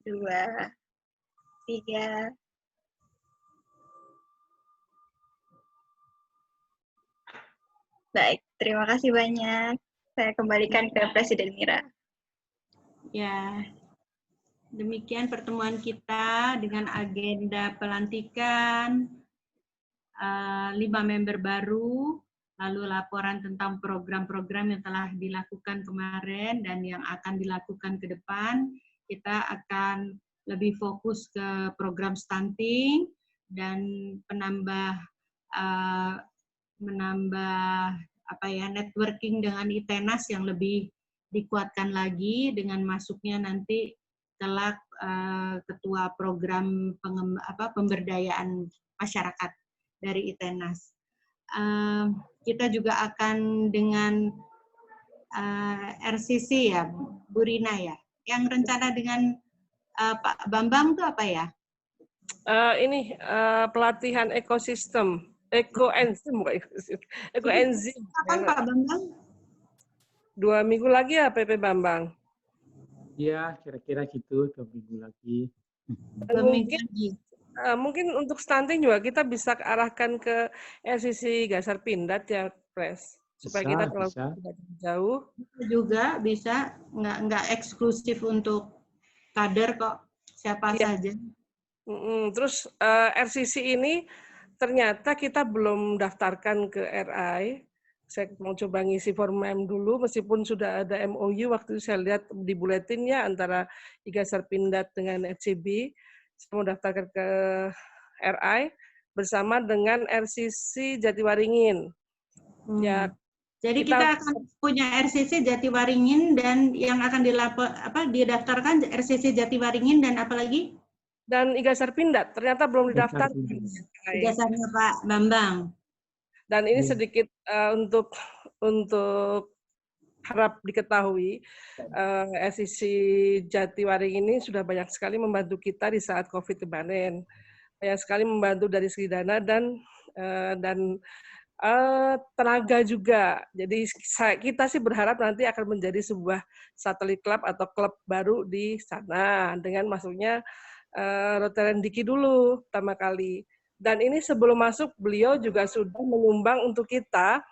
2, 3. Baik, terima kasih banyak. Saya kembalikan ke Presiden Mira. Ya, demikian pertemuan kita dengan agenda pelantikan 5 member baru, lalu laporan tentang program-program yang telah dilakukan kemarin dan yang akan dilakukan ke depan. Kita akan lebih fokus ke program stunting dan menambah networking dengan ITENAS yang lebih dikuatkan lagi dengan masuknya nanti kelak ketua program pemberdayaan masyarakat dari ITENAS. Kita juga akan dengan RCC ya, Bu Rina ya. Yang rencana dengan Pak Bambang itu apa ya? Pelatihan ekosistem Ekoenzim, bukan ekoenzim. Ekoenzim. Kapan Pak Bambang? 2 minggu lagi ya PP Bambang. Iya, kira-kira gitu 2 minggu lagi. Mungkin untuk stunting juga kita bisa arahkan ke RCC Gasar Pindad ya, Pres. Supaya Bisa, kita kalau bisa. tidak jauh. Juga bisa, nggak eksklusif untuk kader kok, siapa saja. Terus RCC ini ternyata kita belum daftarkan ke RI. Saya mau coba ngisi formulir dulu, meskipun sudah ada MOU waktu itu saya lihat di buletinnya antara Igasar Pindad dengan FCB. Saya mau daftarkan ke RI bersama dengan RCC Jatiwaringin. Ya, jadi kita akan punya RCC Jatiwaringin dan yang akan didaftarkan RCC Jatiwaringin dan apalagi? Dan Igasar Pindad ternyata belum didaftarkan. Igasarnya Pak Bambang. Dan ini sedikit untuk harap diketahui, RCC Jatiwaringin ini sudah banyak sekali membantu kita di saat COVID kemarin. Banyak sekali membantu dari segi dana dan tenaga juga. Jadi kita sih berharap nanti akan menjadi sebuah satelit club atau klub baru di sana dengan masuknya Rotarian Diki dulu pertama kali. Dan ini sebelum masuk beliau juga sudah menyumbang untuk kita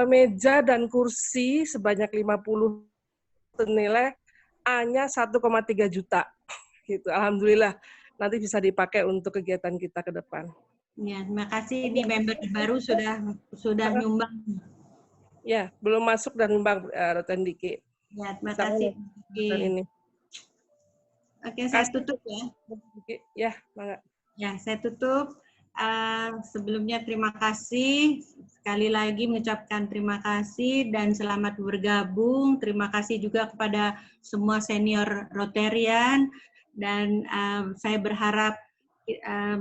meja dan kursi sebanyak 50 senilai hanya 1,3 juta. Gitu. Alhamdulillah nanti bisa dipakai untuk kegiatan kita ke depan. Ya, terima kasih. Ini member baru sudah nyumbang. Ya, belum masuk dan nyumbang Rotarian Diki. Ya, terima kasih. Ini. Oke, saya tutup ya. Ya, mangga. Ya, saya tutup. Sebelumnya terima kasih. Sekali lagi mengucapkan terima kasih dan selamat bergabung. Terima kasih juga kepada semua senior Rotarian. Dan saya berharap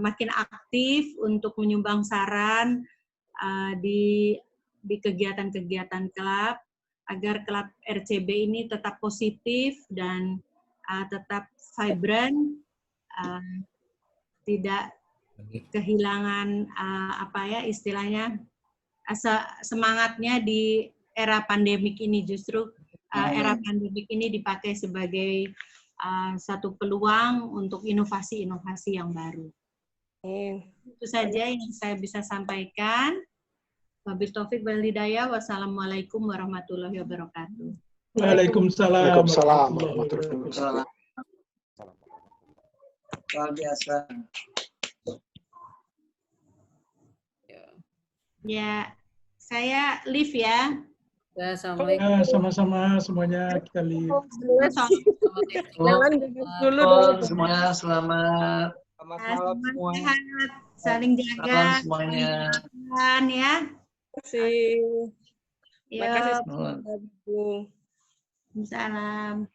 makin aktif untuk menyumbang saran di kegiatan-kegiatan klub, agar klub RCB ini tetap positif dan tetap vibrant, tidak kehilangan istilahnya semangatnya di era pandemik ini. Justru era pandemik ini dipakai sebagai satu peluang untuk inovasi-inovasi yang baru. Itu saja yang saya bisa sampaikan. Wabil taufik wal hidayah. Wassalamualaikum warahmatullahi wabarakatuh. Waalaikumsalam. Waalaikumsalam. Luar biasa. Ya, saya live ya. Ya, assalamualaikum. Sama-sama semuanya kita live. Semuanya selamat. Selamat malam semua. Sehat, saling jaga. Salam semuanya. Ya. Terima kasih. Terima kasih. Salam. Salam.